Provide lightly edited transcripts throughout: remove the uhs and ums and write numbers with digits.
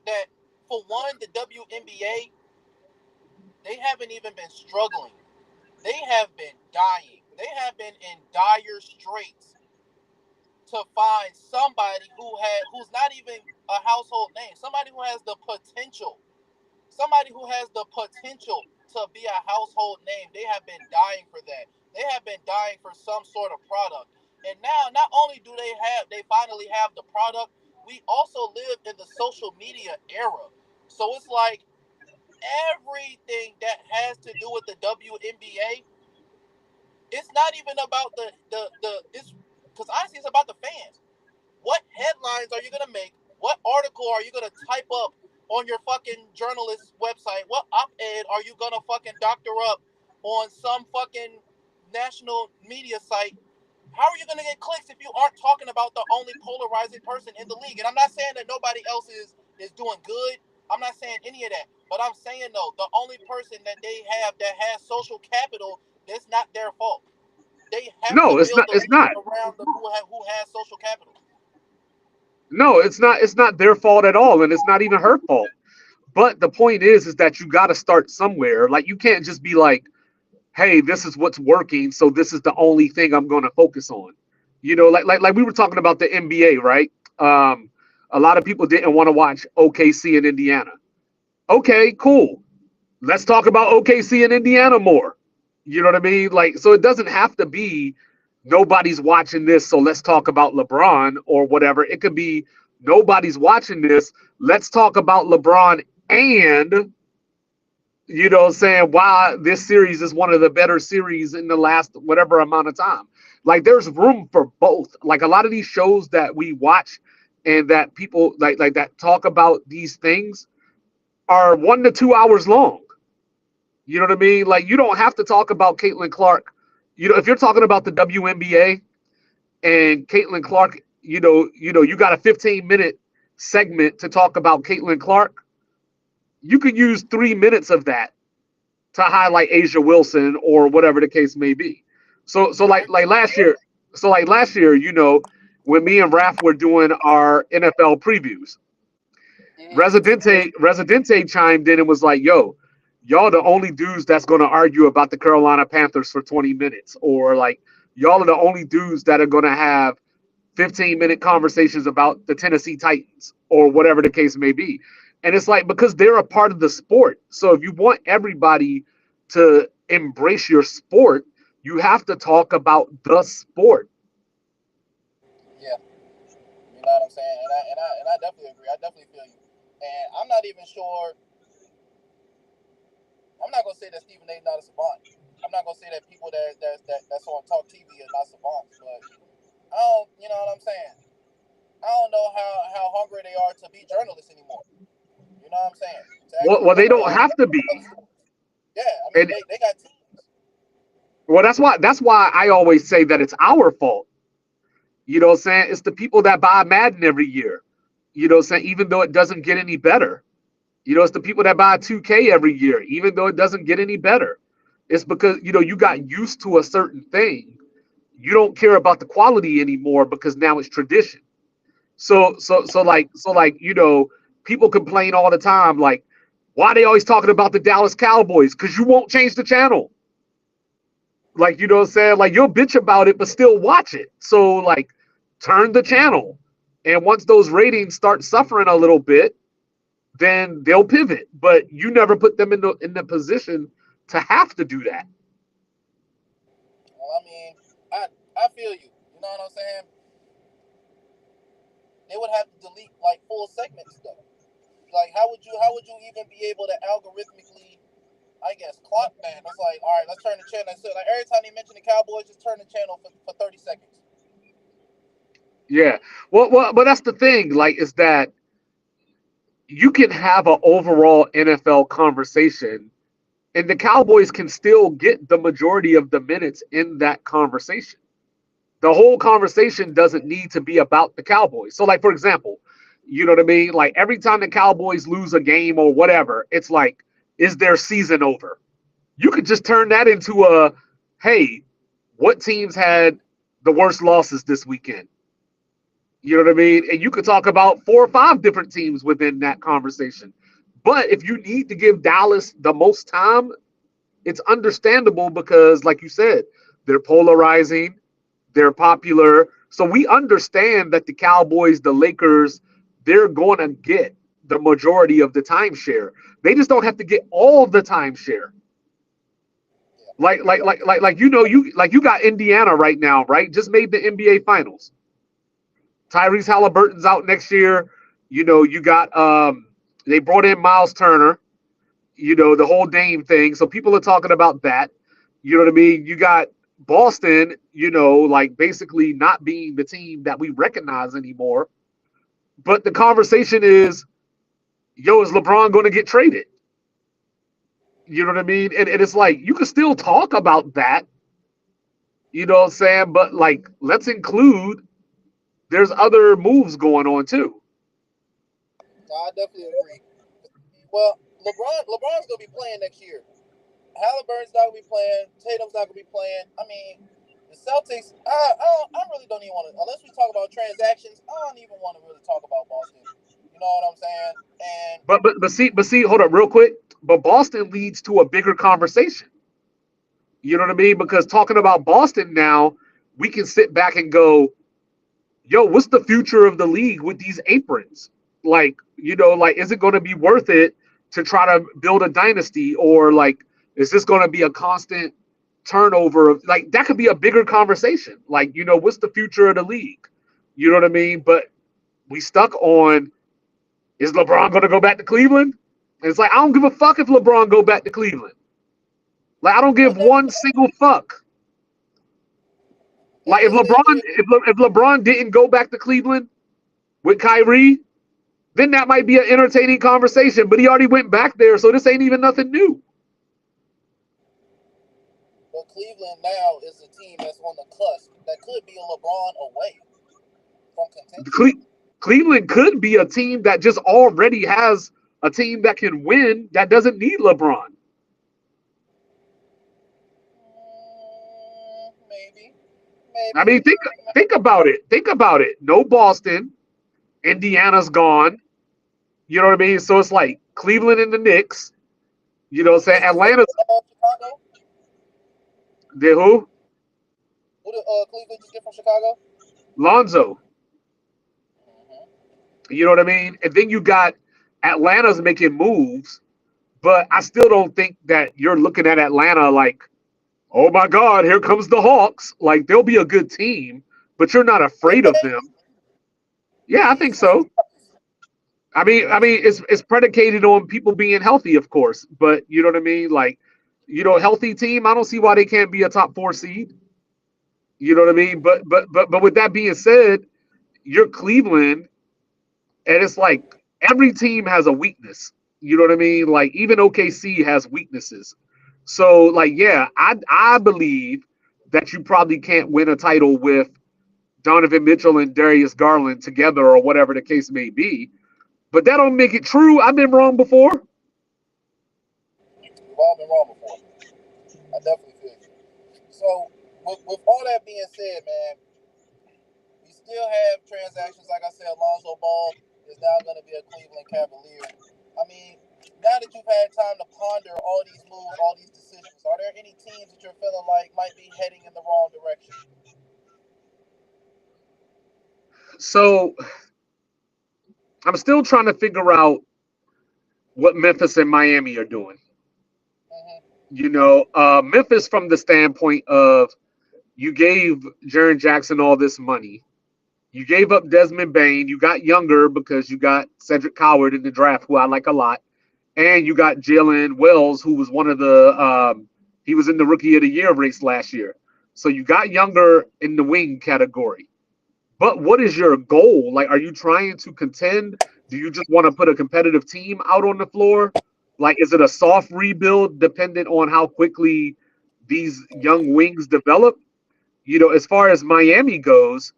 that for one, the WNBA, they haven't even been struggling. They have been dying. They have been in dire straits to find somebody who's not even a household name, somebody who has the potential, somebody who has the potential to be a household name. They have been dying for that. They have been dying for some sort of product. And now, not only do they finally have the product, we also live in the social media era. So it's like everything that has to do with the WNBA, it's not even about the it's because honestly it's about the fans. What headlines are you gonna make? What article are you gonna type up on your fucking journalist website? What op-ed are you gonna fucking doctor up on some fucking national media site? How are you gonna get clicks if you aren't talking about the only polarizing person in the league? And I'm not saying that nobody else is doing good. I'm not saying any of that. But I'm saying though, the only person that they have that has social capital, that's not their fault. They have to No, it's build not. the It's league not. around who has social capital. No, it's not. It's not their fault at all, and it's not even her fault. But the point is that you got to start somewhere. Like you can't just be like, "Hey, this is what's working, so this is the only thing I'm going to focus on." Like we were talking about the NBA, right? Um, a lot of people didn't want to watch OKC in Indiana. Okay, cool. Let's talk about OKC and Indiana more. You know what I mean? Like, so it doesn't have to be nobody's watching this, so let's talk about LeBron or whatever. It could be nobody's watching this. Let's talk about LeBron and saying why this series is one of the better series in the last whatever amount of time. Like, there's room for both. Like a lot of these shows that we watch and that people like that talk about these things are 1 to 2 hours long. You know what I mean? Like you don't have to talk about Caitlin Clark. If you're talking about the WNBA and Caitlin Clark, you got a 15-minute segment to talk about Caitlin Clark. You could use 3 minutes of that to highlight Asia Wilson or whatever the case may be. So I like last year, when me and Raph were doing our NFL previews, mm-hmm. Residente chimed in and was like, "Yo, y'all the only dudes that's going to argue about the Carolina Panthers for 20 minutes, or like y'all are the only dudes that are going to have 15-minute conversations about the Tennessee Titans or whatever the case may be." And it's like because they're a part of the sport. So if you want everybody to embrace your sport, you have to talk about the sport. Yeah, you know what I'm saying, and I definitely agree. I definitely feel you, and I'm not even sure. I'm not gonna say that Stephen A. not a savant. I'm not gonna say that people that's on Talk TV are not savants, but I don't. You know what I'm saying? I don't know how hungry they are to be journalists anymore. You know what I'm saying? To Well, actually well, they cover don't have to be, other sports. Yeah, I mean and they got teams. well, that's why I always say that it's our fault. You know what I'm saying? It's the people that buy Madden every year. You know what I'm saying? Even though it doesn't get any better. It's the people that buy 2K every year, even though it doesn't get any better. It's because, you got used to a certain thing. You don't care about the quality anymore because now it's tradition. So people complain all the time, like, why are they always talking about the Dallas Cowboys? Because you won't change the channel. Like, you know what I'm saying? Like, you'll bitch about it, but still watch it. So, like, turn the channel. And once those ratings start suffering a little bit, then they'll pivot. But you never put them in the position to have to do that. Well, I mean, I feel you. You know what I'm saying? They would have to delete like full segments though. Like how would you even be able to algorithmically, I guess, clock that? It's like, all right, let's turn the channel. So like every time they mention the Cowboys, just turn the channel for 30 seconds. Yeah. Well, but that's the thing. Like, is that you can have an overall NFL conversation, and the Cowboys can still get the majority of the minutes in that conversation. The whole conversation doesn't need to be about the Cowboys. So, like, for example, you know what I mean? Like, every time the Cowboys lose a game or whatever, it's like, is their season over? You could just turn that into a, hey, what teams had the worst losses this weekend? You know what I mean? And you could talk about 4 or 5 different teams within that conversation. But if you need to give Dallas the most time, it's understandable because, like you said, they're polarizing, they're popular. So we understand that the Cowboys, the Lakers, they're going to get the majority of the timeshare. They just don't have to get all the timeshare. Yeah, You got Indiana right now, right? Just made the NBA Finals. Tyrese Halliburton's out next year. You got they brought in Miles Turner. The whole Dame thing. So people are talking about that. You know what I mean? You got Boston, like basically not being the team that we recognize anymore. But the conversation is, yo, is LeBron going to get traded? You know what I mean? And it's like, you can still talk about that, you know what I'm saying? But like, let's include there's other moves going on too. no, I definitely agree. Well, LeBron's gonna be playing next year. Halliburton's not gonna be playing. Tatum's not gonna be playing. I mean, the Celtics. I really don't even want to. Unless we talk about transactions, I don't even want to really talk about Boston. You know what I'm saying? And But see, hold up real quick. But Boston leads to a bigger conversation. You know what I mean? Because talking about Boston now, we can sit back and go, yo, what's the future of the league with these aprons? Like, is it going to be worth it to try to build a dynasty, or like, is this going to be a constant turnover of like that could be a bigger conversation. Like, what's the future of the league? You know what I mean? But we stuck on, is LeBron going to go back to Cleveland? And it's like, I don't give a fuck if LeBron go back to Cleveland. Like, I don't and give then one single fuck. and Like, if this thing LeBron is, if LeBron didn't go back to Cleveland with Kyrie, then that might be an entertaining conversation. But he already went back there, so this ain't even nothing new. well, Cleveland now is a team that's on the cusp that could be a LeBron away from contention. Cle- Cleveland could be a team that just already has a team that can win that doesn't need LeBron. Maybe, I maybe. mean, think about it. Think about it. No Boston, Indiana's gone. You know what I mean? So it's like Cleveland and the Knicks. You know what I'm Who saying? just get Atlanta's from Chicago? the who? Who did Cleveland just get from Chicago? Lonzo. Hmm. You know what I mean? And then you got Atlanta's making moves, but I still don't think that you're looking at Atlanta like, oh my God, here comes the Hawks. Like, they'll be a good team, but you're not Would afraid of they? them. Yeah, I think Jesus so. Christ. I mean, it's predicated on people being healthy, of course. But you know what I mean? Like, healthy team. I don't see why they can't be a top 4 seed. You know what I mean? But with that being said, you're Cleveland, and it's like every team has a weakness. You know what I mean? Like even OKC has weaknesses. So like, yeah, I believe that you probably can't win a title with Donovan Mitchell and Darius Garland together or whatever the case may be. But that don't make it true. I've been wrong before. We've all been wrong before. I definitely feel you. So, with all that being said, man, we still have transactions. Like I said, Alonzo Ball is now going to be a Cleveland Cavalier. I mean, now that you've had time to ponder all these moves, all these decisions, are there any teams that you're feeling like might be heading in the wrong direction? So I'm still trying to figure out what Memphis and Miami are doing. Hmm. Memphis from the standpoint of you gave Jaren Jackson all this money. You gave up Desmond Bain. You got younger because you got Cedric Coward in the draft, who I like a lot. And you got Jalen Wells, who was one of he was in the Rookie of the Year race last year. So you got younger in the wing category. But what is your goal? Like, are you trying to contend? Do you just want to put a competitive team out on the floor? Like, is it a soft rebuild dependent on how quickly these young wings develop? As far as Miami goes,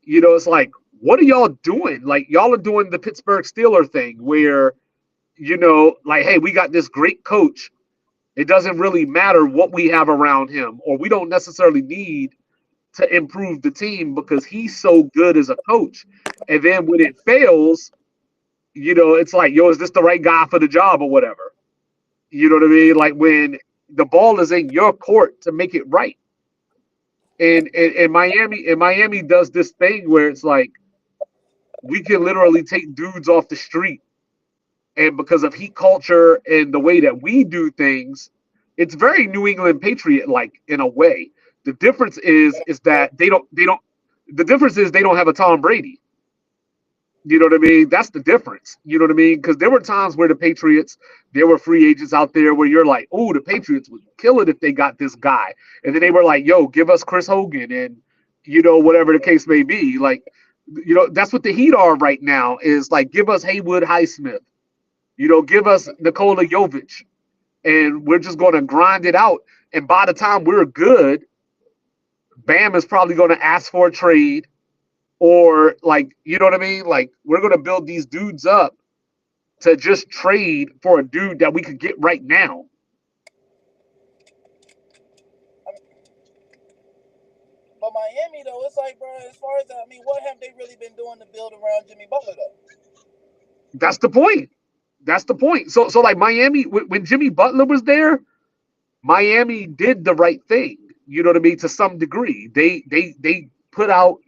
it's like, what are y'all doing? Like, y'all are doing the Pittsburgh Steeler thing where, like, hey, we got this great coach. It doesn't really matter what we have around him, or we don't necessarily need to improve the team because he's so good as a coach. And then when it fails, it's like, yo, is this the right guy for the job or whatever? You know what I mean? Like when the ball is in your court to make it right. And Miami does this thing where it's like we can literally take dudes off the street, and because of heat culture and the way that we do things, it's very New England Patriot like in a way. The difference is that they don't. The difference is they don't have a Tom Brady. You know what I mean? That's the difference. You know what I mean? Because there were times where the Patriots, there were free agents out there where you're like, oh, the Patriots would kill it if they got this guy. And then they were like, yo, give us Chris Hogan and, whatever the case may be. Like, that's what the Heat are right now is like, give us Haywood Highsmith, give us Nikola Jovic. And we're just going to grind it out. And by the time we're good, Bam is probably going to ask for a trade. Or like, you know what I mean? Like we're gonna build these dudes up to just trade for a dude that we could get right now. But Miami though, it's like, bro, as far as what have they really been doing to build around Jimmy Butler though? That's the point. That's the point. So like Miami, when Jimmy Butler was there, Miami did the right thing. You know what I mean? To some degree, they put out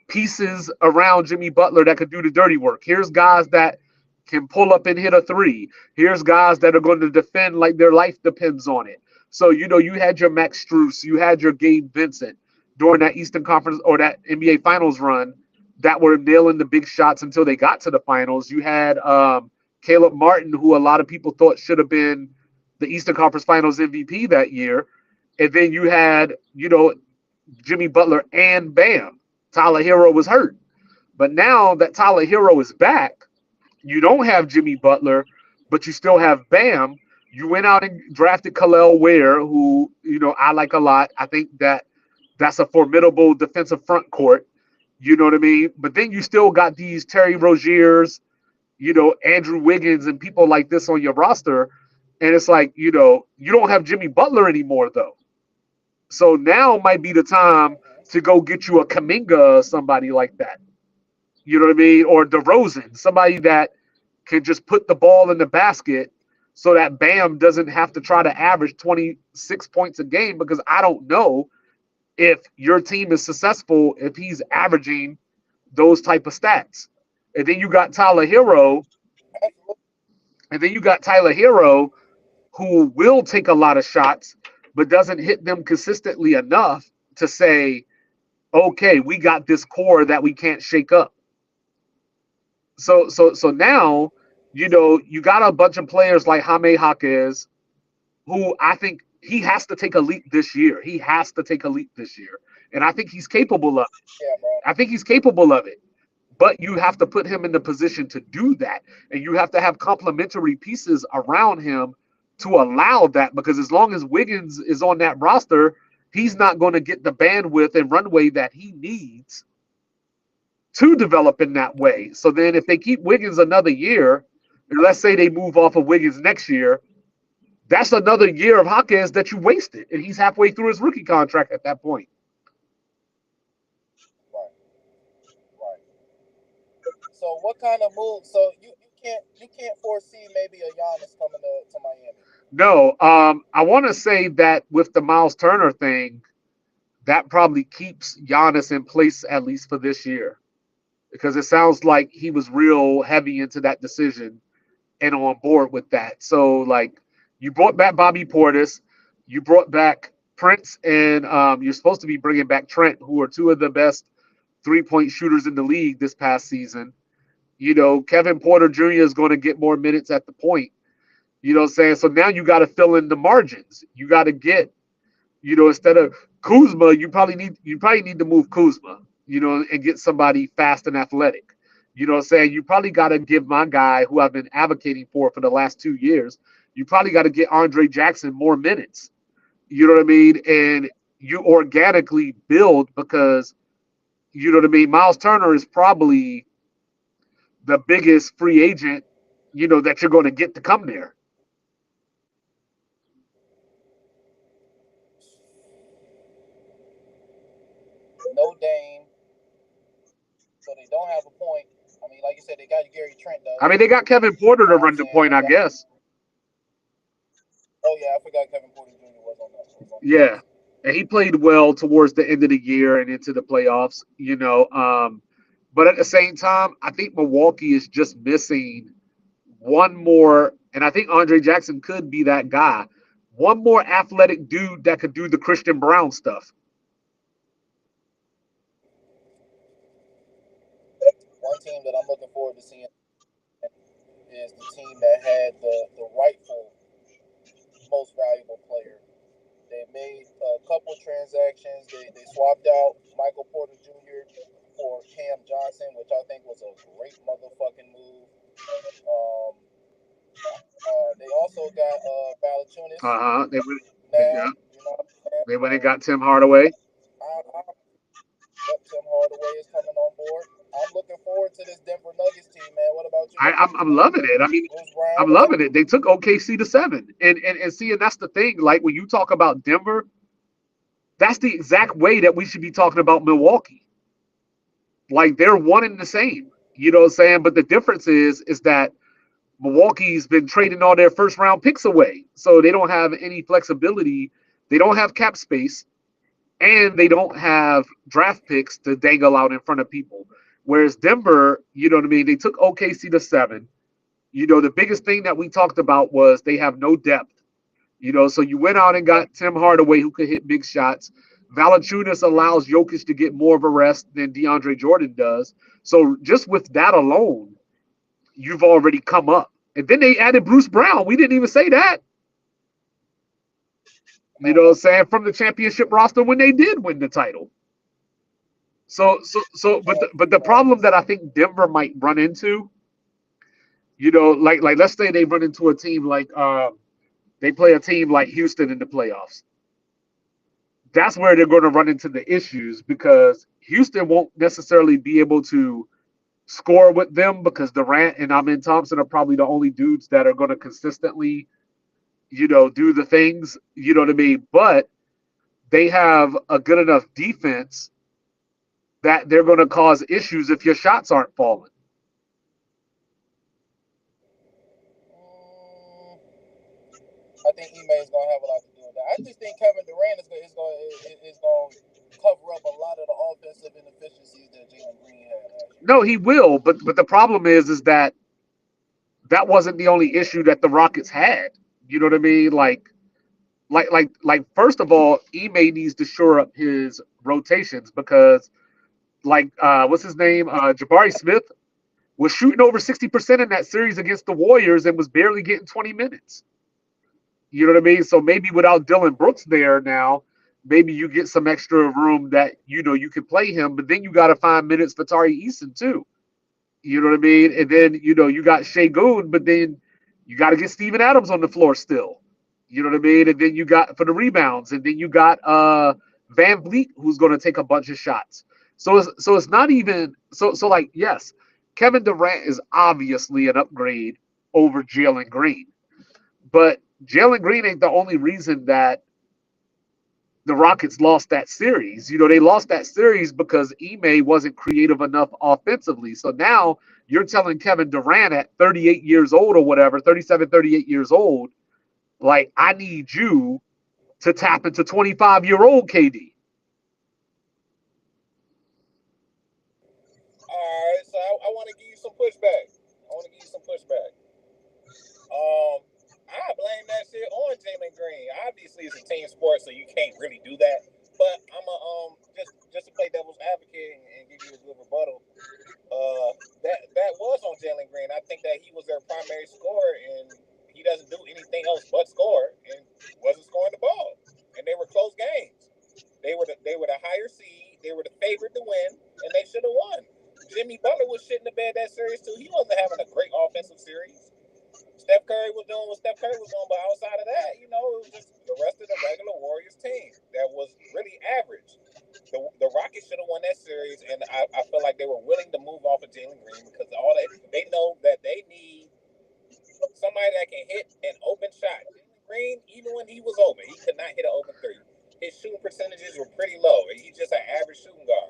pieces around Jimmy Butler that could do the dirty work. Here's guys that can pull up and hit a three. Here's guys that are going to defend like their life depends on it. So, you had your Max Strus, you had your Gabe Vincent during that Eastern Conference or that NBA Finals run that were nailing the big shots until they got to the finals. You had Caleb Martin, who a lot of people thought should have been the Eastern Conference Finals MVP that year. And then you had, Jimmy Butler and Bam. Tyler Hero was hurt. But now that Tyler Hero is back, you don't have Jimmy Butler, but you still have Bam. You went out and drafted Khalil Ware, who, I like a lot. I think that's a formidable defensive front court. You know what I mean? But then you still got these Terry Roziers, Andrew Wiggins and people like this on your roster. And it's like, you don't have Jimmy Butler anymore, though. So now might be the time to go get you a Kuminga or somebody like that. You know what I mean? Or DeRozan, somebody that can just put the ball in the basket so that Bam doesn't have to try to average 26 points a game, because I don't know if your team is successful if he's averaging those type of stats. And then you got Tyler Hero, who will take a lot of shots but doesn't hit them consistently enough to say, okay, we got this core that we can't shake up. So now, you got a bunch of players like Jaime Jaquez, who I think he has to take a leap this year. He has to take a leap this year. And I think he's capable of it. Yeah, I think he's capable of it. But you have to put him in the position to do that. And you have to have complementary pieces around him to allow that, because as long as Wiggins is on that roster, he's not going to get the bandwidth and runway that he needs to develop in that way. So then if they keep Wiggins another year, and let's say they move off of Wiggins next year, that's another year of Jaquez that you wasted. And he's halfway through his rookie contract at that point. Right. So what kind of move? So you can't foresee maybe a Giannis coming to Miami. No, I want to say that with the Miles Turner thing, that probably keeps Giannis in place at least for this year, because it sounds like he was real heavy into that decision and on board with that. So, like, you brought back Bobby Portis, you brought back Prince, and you're supposed to be bringing back Trent, who are two of the best three-point shooters in the league this past season. Kevin Porter Jr. is going to get more minutes at the point. You know what I'm saying? So now you got to fill in the margins. You got to get, instead of Kuzma, you probably need to move Kuzma, and get somebody fast and athletic. You know what I'm saying? You probably got to give my guy, who I've been advocating for the last 2 years, you probably got to get Andre Jackson more minutes. You know what I mean? And you organically build, because, you know what I mean? Miles Turner is probably the biggest free agent, that you're going to get to come there. no Dame, so they don't have a point. I mean, like you said, they got Gary Trent though. I mean, they got Kevin You Porter to know what I'm run the saying? point, They I got. guess. Oh yeah, I forgot Kevin Porter Jr. was on the Yeah, Knicks. and he played well towards the end of the year and into the playoffs. But at the same time, I think Milwaukee is just missing one more, and I think Andre Jackson could be that guy. One more athletic dude that could do the Christian Brown stuff. One team that I'm looking forward to seeing is the team that had the rightful most valuable player. They made a couple transactions. They swapped out Michael Porter Jr. for Cam Johnson, which I think was a great motherfucking move. Um, they also got Valachunas They went, yeah, now. You know what I'm saying? they went and So got Tim Hardaway. I yep, Tim Hardaway is coming on board. I'm looking forward to this Denver Nuggets team, man. What about you? I'm loving it. I mean, Bruce Brown. I'm loving it. They took OKC to 7, and see, and that's the thing. Like when you talk about Denver, that's the exact way that we should be talking about Milwaukee. Like they're one and the same. You know what I'm saying? But the difference is that Milwaukee's been trading all their first round picks away. So they don't have any flexibility. They don't have cap space and they don't have draft picks to dangle out in front of people. Whereas Denver, you know what I mean? They took OKC to 7. The biggest thing that we talked about was they have no depth. So you went out and got Tim Hardaway who could hit big shots. Valanciunas allows Jokic to get more of a rest than DeAndre Jordan does. So just with that alone, you've already come up. And then they added Bruce Brown. We didn't even say that. You know what I'm saying? From the championship roster when they did win the title. But the problem that I think Denver might run into, like let's say they run into a team like they play a team like Houston in the playoffs. That's where they're going to run into the issues because Houston won't necessarily be able to score with them because Durant and Amin Thompson are probably the only dudes that are going to consistently, do the things, you know what I mean? But they have a good enough defense that they're going to cause issues if your shots aren't falling. I think Ime is going to have a lot to do with that. I just think Kevin Durant is going to cover up a lot of the offensive inefficiencies that Jalen Green had last year. No, he will, but the problem is that that wasn't the only issue that the Rockets had. You know what I mean? Like first of all, Ime needs to shore up his rotations because what's his name? Jabari Smith was shooting over 60% in that series against the Warriors and was barely getting 20 minutes. You know what I mean? So maybe without Dylan Brooks there now, maybe you get some extra room that you can play him, but then you got to find minutes for Tari Eason too. You know what I mean? And then you got Shea Goon, but then you got to get Steven Adams on the floor still. You know what I mean? And then you got for the rebounds, and then you got Van Vliet who's going to take a bunch of shots. So it's not even so like yes, Kevin Durant is obviously an upgrade over Jalen Green, but Jalen Green ain't the only reason that the Rockets lost that series. They lost that series because Ime wasn't creative enough offensively. So now you're telling Kevin Durant at 38 years old or whatever, 37, 38 years old, like, I need you to tap into 25-year-old KD. All right, so I want to give you some pushback. Um, I blame that shit on Jalen Green. Obviously, it's a team sport, so you can't really do that. But I'm a just to play devil's advocate and give you a good rebuttal. That was on Jalen Green. I think that he was their primary scorer, and he doesn't do anything else but score, and wasn't scoring the ball. And they were close games. They were the higher seed. They were the favorite to win, and they should have won. Jimmy Butler was shitting the bed that series too. He wasn't having a great offensive series. Steph Curry was doing what Steph Curry was doing, but outside of that, it was just the rest of the regular Warriors team that was really average. The Rockets should have won that series, and I feel like they were willing to move off of Jalen Green because they know that they need somebody that can hit an open shot. Jalen Green, even when he was open, he could not hit an open three. His shooting percentages were pretty low. He's just an average shooting guard.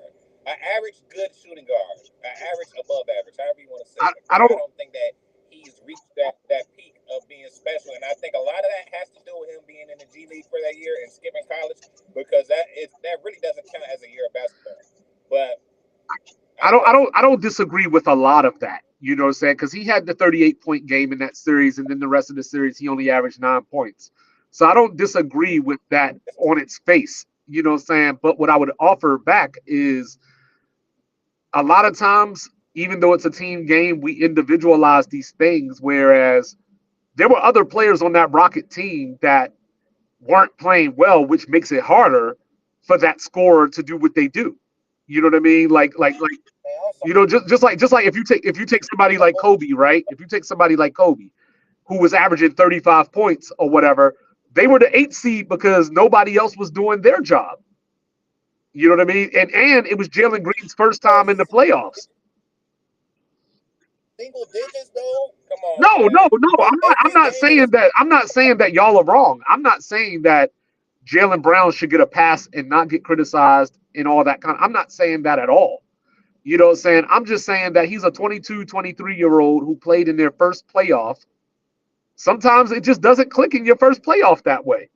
average good shooting guard, an average above average, however you want to say I, it. I But I don't don't think that he's reached that peak of being special, and I think a lot of that has to do with him being in the G League for that year and skipping college because that really doesn't count as a year of basketball. But I I don't I guess don't I don't disagree with a lot of that. You know what I'm saying? Because he had the 38-point game in that series, and then the rest of the series he only averaged 9 points. So I don't disagree with that on its face. You know what I'm saying? But what I would offer back is a lot of times, even though it's a team game, we individualize these things. Whereas there were other players on that Rocket team that weren't playing well, which makes it harder for that scorer to do what they do. You know what I mean? Like man, I'm you sorry. know, just like if you take somebody like Kobe, right? If you take somebody like Kobe, who was averaging 35 points or whatever, they were the 8th seed because nobody else was doing their job. You know what I mean? And it was Jalen Green's first time in the playoffs. Single digits though. Come on, No, man. no, no. I'm Every not game in saying this. that. I'm not saying that y'all are wrong. I'm not saying that Jalen Brown should get a pass and not get criticized and all that kind of. I'm not saying that at all. You know what I'm saying? I'm just saying that he's a 22, 23-year-old who played in their first playoff. Sometimes it just doesn't click in your first playoff that way.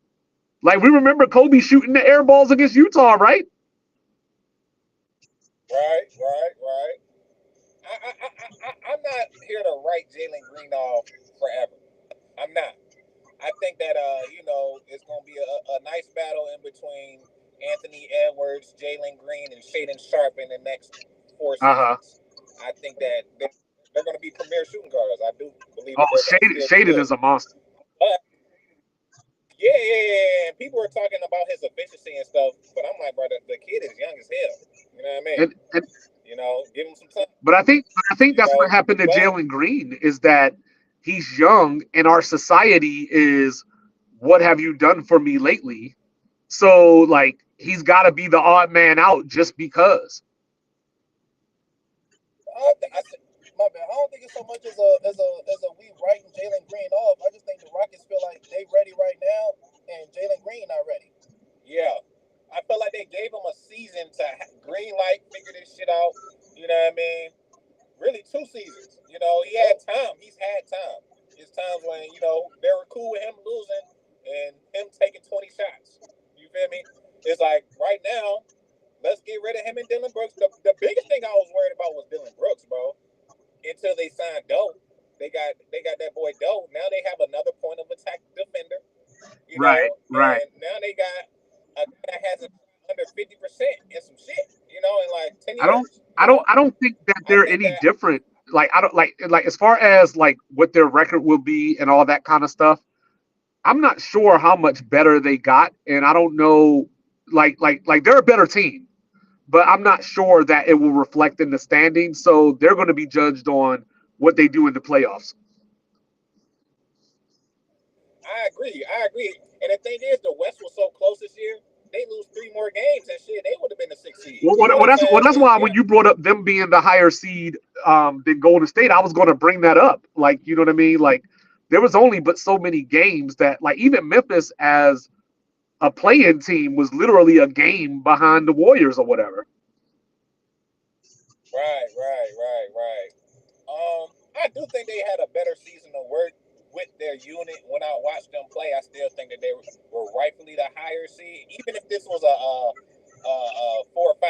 Like we remember Kobe shooting the air balls against Utah, right? Right, right, right. I'm not here to write Jalen Green off forever. I'm not. I think that it's gonna be a nice battle in between Anthony Edwards, Jalen Green, and Shaden Sharp in the next four Uh huh. seasons. I think that they're gonna be premier shooting guards. I do believe Oh, that they're gonna still be Shaden good. is a monster. But yeah, yeah, yeah, yeah. And people are talking about his efficiency and stuff, but I'm like, brother, the kid is young as hell. You know what I mean? And Give him some time. but I think You that's what know, happened to but Jalen Green is that he's young and our society is what have you done for me lately? So like he's got to be the odd man out just because. I don't think it's my bad. I don't think it's so much as a we writing Jalen Green off. I just think the Rockets feel like they ready right now, and Jalen Green not ready. yeah, I felt like they gave him a season to green light, figure this shit out. You know what I mean? Really, 2 seasons. He had Yep. time. He's had time. It's times when they were cool with him losing and him taking 20 shots. You feel me? It's like right now, let's get rid of him and Dylan Brooks. The biggest thing I was worried about was Dylan Brooks, bro. Until they signed Doe, they got that boy Doe. Now they have another point of attack defender. Right, right. And now they got a guy that has a under 50% and some shit. In like 10 I don't years. I don't think that I they're think any that different. Like I don't like as far as like what their record will be and all that kind of stuff. I'm not sure how much better they got, and I don't know. Like they're a better team, but I'm not sure that it will reflect in the standings. So they're going to be judged on what they do in the playoffs. I agree. I agree. And the thing is, the West was so close this year. They lose 3 more games and shit. They would have been the 6th seed. Well, You know what I'm saying? that's why when Yeah. you brought up them being the higher seed than Golden State, I was going to bring that up. Like, you know what I mean? Like, there was only but so many games that, like, even Memphis as a play-in team was literally a game behind the Warriors or whatever. Right. Right. Right. Right. I do think they had a better season of work with their unit. When I watched them play, I still think that they were rightfully the higher seed, even if this was a 4 or 5,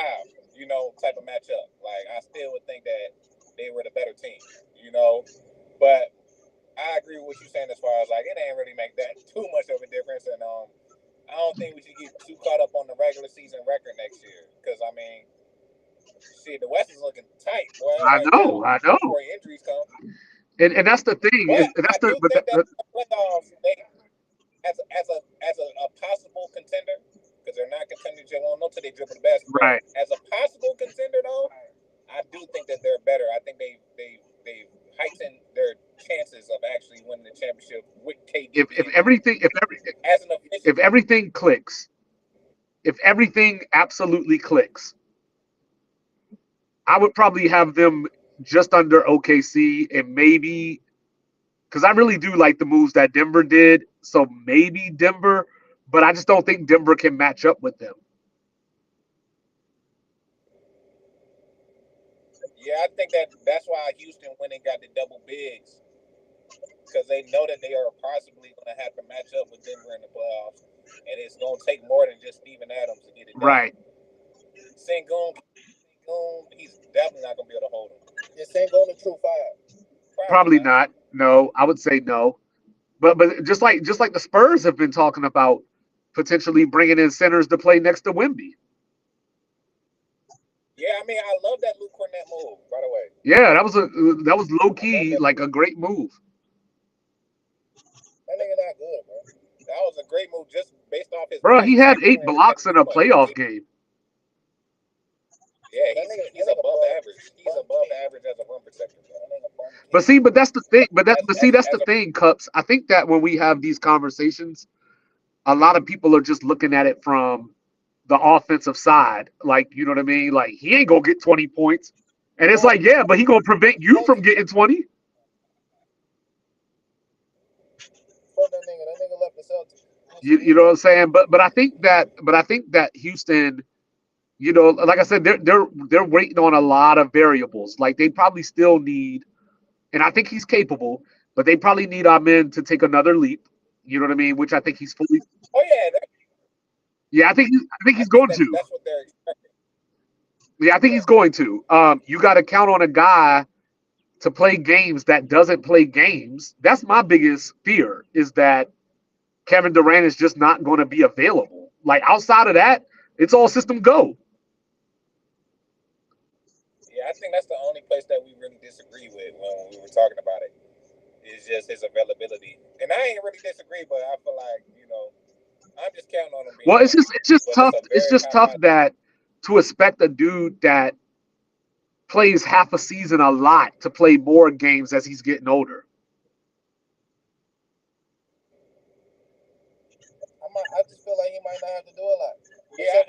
type of matchup. Like I still would think that they were the better team. You know, but I agree with what you're saying as far as like it ain't really make that too much of a difference, and I don't think we should get too caught up on the regular season record next year because I mean, shit, the West is looking tight, boy, I right know, now I know, before injuries come. and that's the thing is But I that's the do but think that that, in the playoffs, they as a possible contender, because they're not contenders yet. We don't know till they dribble the basketball. right. As a possible contender, though, I do think that they're better. I think they heightened their chances of actually winning the championship with KD If being there everything as an official. if everything clicks, if everything absolutely clicks, I would probably have them just under OKC and maybe because I really do like the moves that Denver did. So maybe Denver, but I just don't think Denver can match up with them. Yeah, I think that's why Houston went and got the double bigs, because they know that they are possibly going to have to match up with Denver in the playoffs, and it's going to take more than just Steven Adams to get it done. Right. Sengun, he's definitely not going to be able to hold him. Is Sengun a true five? Probably not. No, I would say no. But just like the Spurs have been talking about potentially bringing in centers to play next to Wemby. Yeah, I mean, I love that Luke Cornett move, by the way. Yeah, that was low key like a great move. That nigga not good, bro. That was a great move just based off his. Bro, he had 8 blocks in a playoff game. Yeah, he's above average. He's above average as a rim protector. But that's the thing. That's the thing, Cups. I think that when we have these conversations, a lot of people are just looking at it from the offensive side. Like, you know what I mean? Like, he ain't gonna get 20 points. And it's like, yeah, but he gonna prevent you from getting 20. That nigga left the Celtics. You know what I'm saying? But I think that Houston, you know, like I said, they're waiting on a lot of variables. Like, they probably still need, and I think he's capable, but they probably need our men to take another leap. You know what I mean? Which I think he's fully. Oh yeah. Yeah, I think he's going to. That's what they're expecting. Yeah, I think he's going to. You got to count on a guy to play games that doesn't play games. That's my biggest fear, is that Kevin Durant is just not going to be available. Like, outside of that, it's all system go. Yeah, I think that's the only place that we really disagree with when we were talking about it. Is just his availability. And I ain't really disagree, but I feel like, you know, I'm just counting on him. Well, it's just tough. It's just tough that to expect a dude that plays half a season a lot to play more games as he's getting older. I just feel like he might not have to do a lot. Yeah,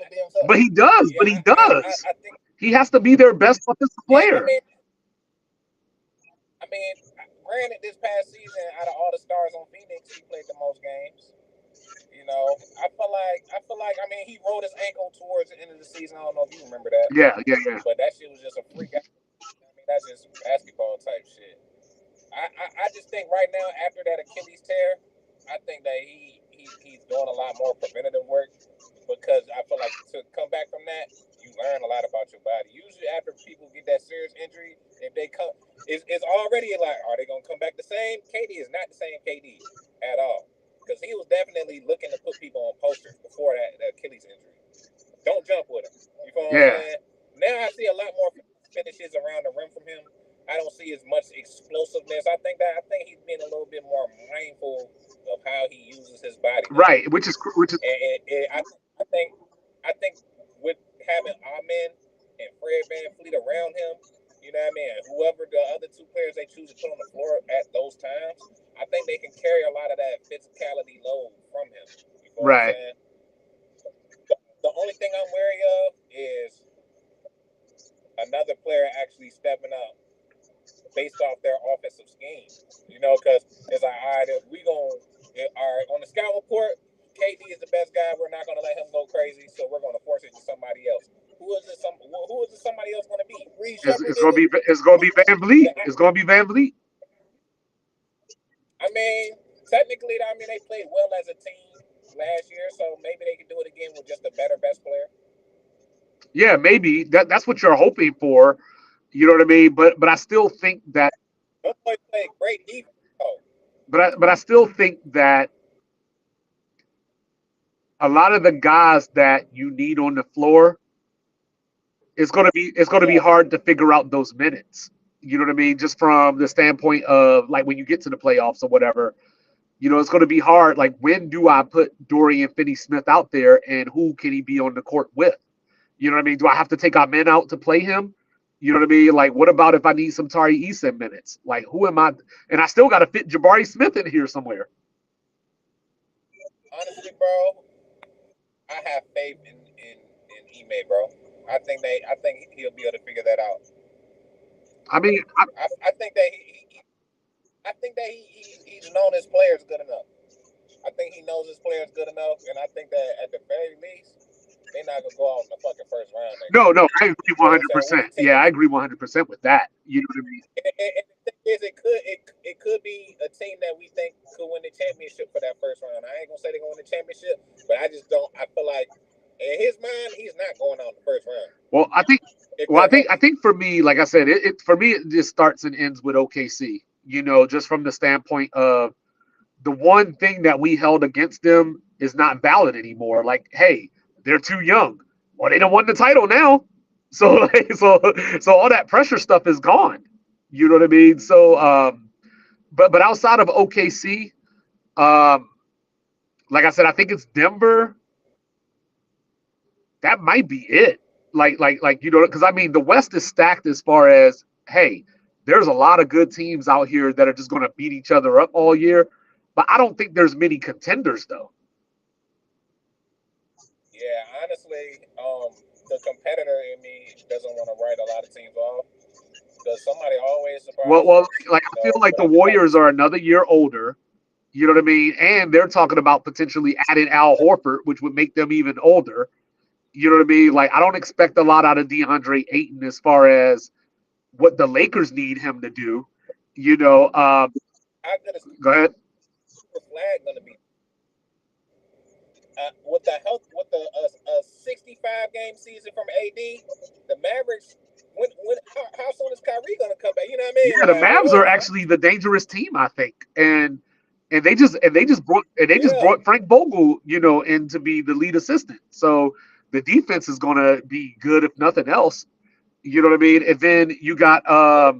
but he does. Yeah, but he does. I think he has to be their best offensive player. Yeah, I mean, granted, this past season, out of all the stars on Phoenix, he played the most games. You know, I feel like, I mean, he rolled his ankle towards the end of the season. I don't know if you remember that. Yeah. But that shit was just a freak out. I mean, that's just basketball type shit. I just think right now, after that Achilles tear, I think that he's doing a lot more preventative work, because I feel like to come back from that, you learn a lot about your body. Usually after people get that serious injury, if they come, it's already like, are they going to come back the same? KD is not the same KD at all, because he was definitely looking to put people on posters before that Achilles injury. Don't jump with him. You know what I'm saying? Now I see a lot more finishes around the rim from him. I don't see as much explosiveness. I think he's being a little bit more mindful of how he uses his body. Right, which is. And I think with having Amen and Fred VanVleet around him, you know what I mean, whoever the other two players they choose to put on the floor at those times, I think they can carry a lot of that physicality load from him. You know what I'm saying? The only thing I'm wary of is another player actually stepping up based off their offensive scheme. You know, because it's like, all right, on the scout report, KD is the best guy. We're not going to let him go crazy, so we're going to force it to somebody else. Who is this somebody else going to be? It's going to be VanVleet. It's going to be VanVleet. I mean, technically, they played well as a team last year, so maybe they can do it again with just a better best player. Yeah, maybe that's what you're hoping for. You know what I mean? But I still think that. Those boys play great defense. But I still think that a lot of the guys that you need on the floor, it's going to be hard to figure out those minutes. You know what I mean? Just from the standpoint of, like, when you get to the playoffs or whatever, you know, it's going to be hard. Like, when do I put Dorian Finney-Smith out there, and who can he be on the court with? You know what I mean? Do I have to take our men out to play him? You know what I mean? Like, what about if I need some Tari Eason minutes? Like, who am I? And I still got to fit Jabari Smith in here somewhere. Honestly, bro, I have faith in Ime, bro. I think he'll be able to figure that out. I mean, I think that he's known his players good enough. I think he knows his players good enough, and I think that at the very least, they're not gonna go out in the fucking first round next No, year. no, I agree You know what I'm saying? 100%. Only Yeah, team, I agree 100% with that. You know what I mean? and the thing is, it could be a team that we think could win the championship for that first round. I ain't gonna say they're gonna win the championship, but I just don't. I feel like in his mind, he's not going out in the first round Well, I think, if well, they're I healthy. think for me, like I said, for me, it just starts and ends with OKC. You know, just from the standpoint of the one thing that we held against them is not valid anymore. Like, hey, they're too young. Well, they don't won the title now, so so all that pressure stuff is gone. You know what I mean? So, but outside of OKC, um, like I said, I think it's Denver. That might be it. Like you know, because I mean, the West is stacked as far as hey, there's a lot of good teams out here that are just going to beat each other up all year. But I don't think there's many contenders though. Yeah, honestly, the competitor in me doesn't want to write a lot of teams off because somebody always surprises Well, us, like you I feel know. like But the I feel like Warriors are another year older. You know what I mean? And they're talking about potentially adding Al Horford, which would make them even older. You know what I mean? Like I don't expect a lot out of DeAndre Ayton as far as what the Lakers need him to do. You know, how good is go ahead. Cooper Flag going to be with the health with the 65 game season from AD? The Mavericks. When how soon is Kyrie going to come back? You know what I mean? Yeah, the Like, hold Mavs are on now. actually the dangerous team, I think, and they just Yeah, brought Frank Vogel, you know, in to be the lead assistant. So the defense is going to be good if nothing else. You know what I mean? And then you got yeah.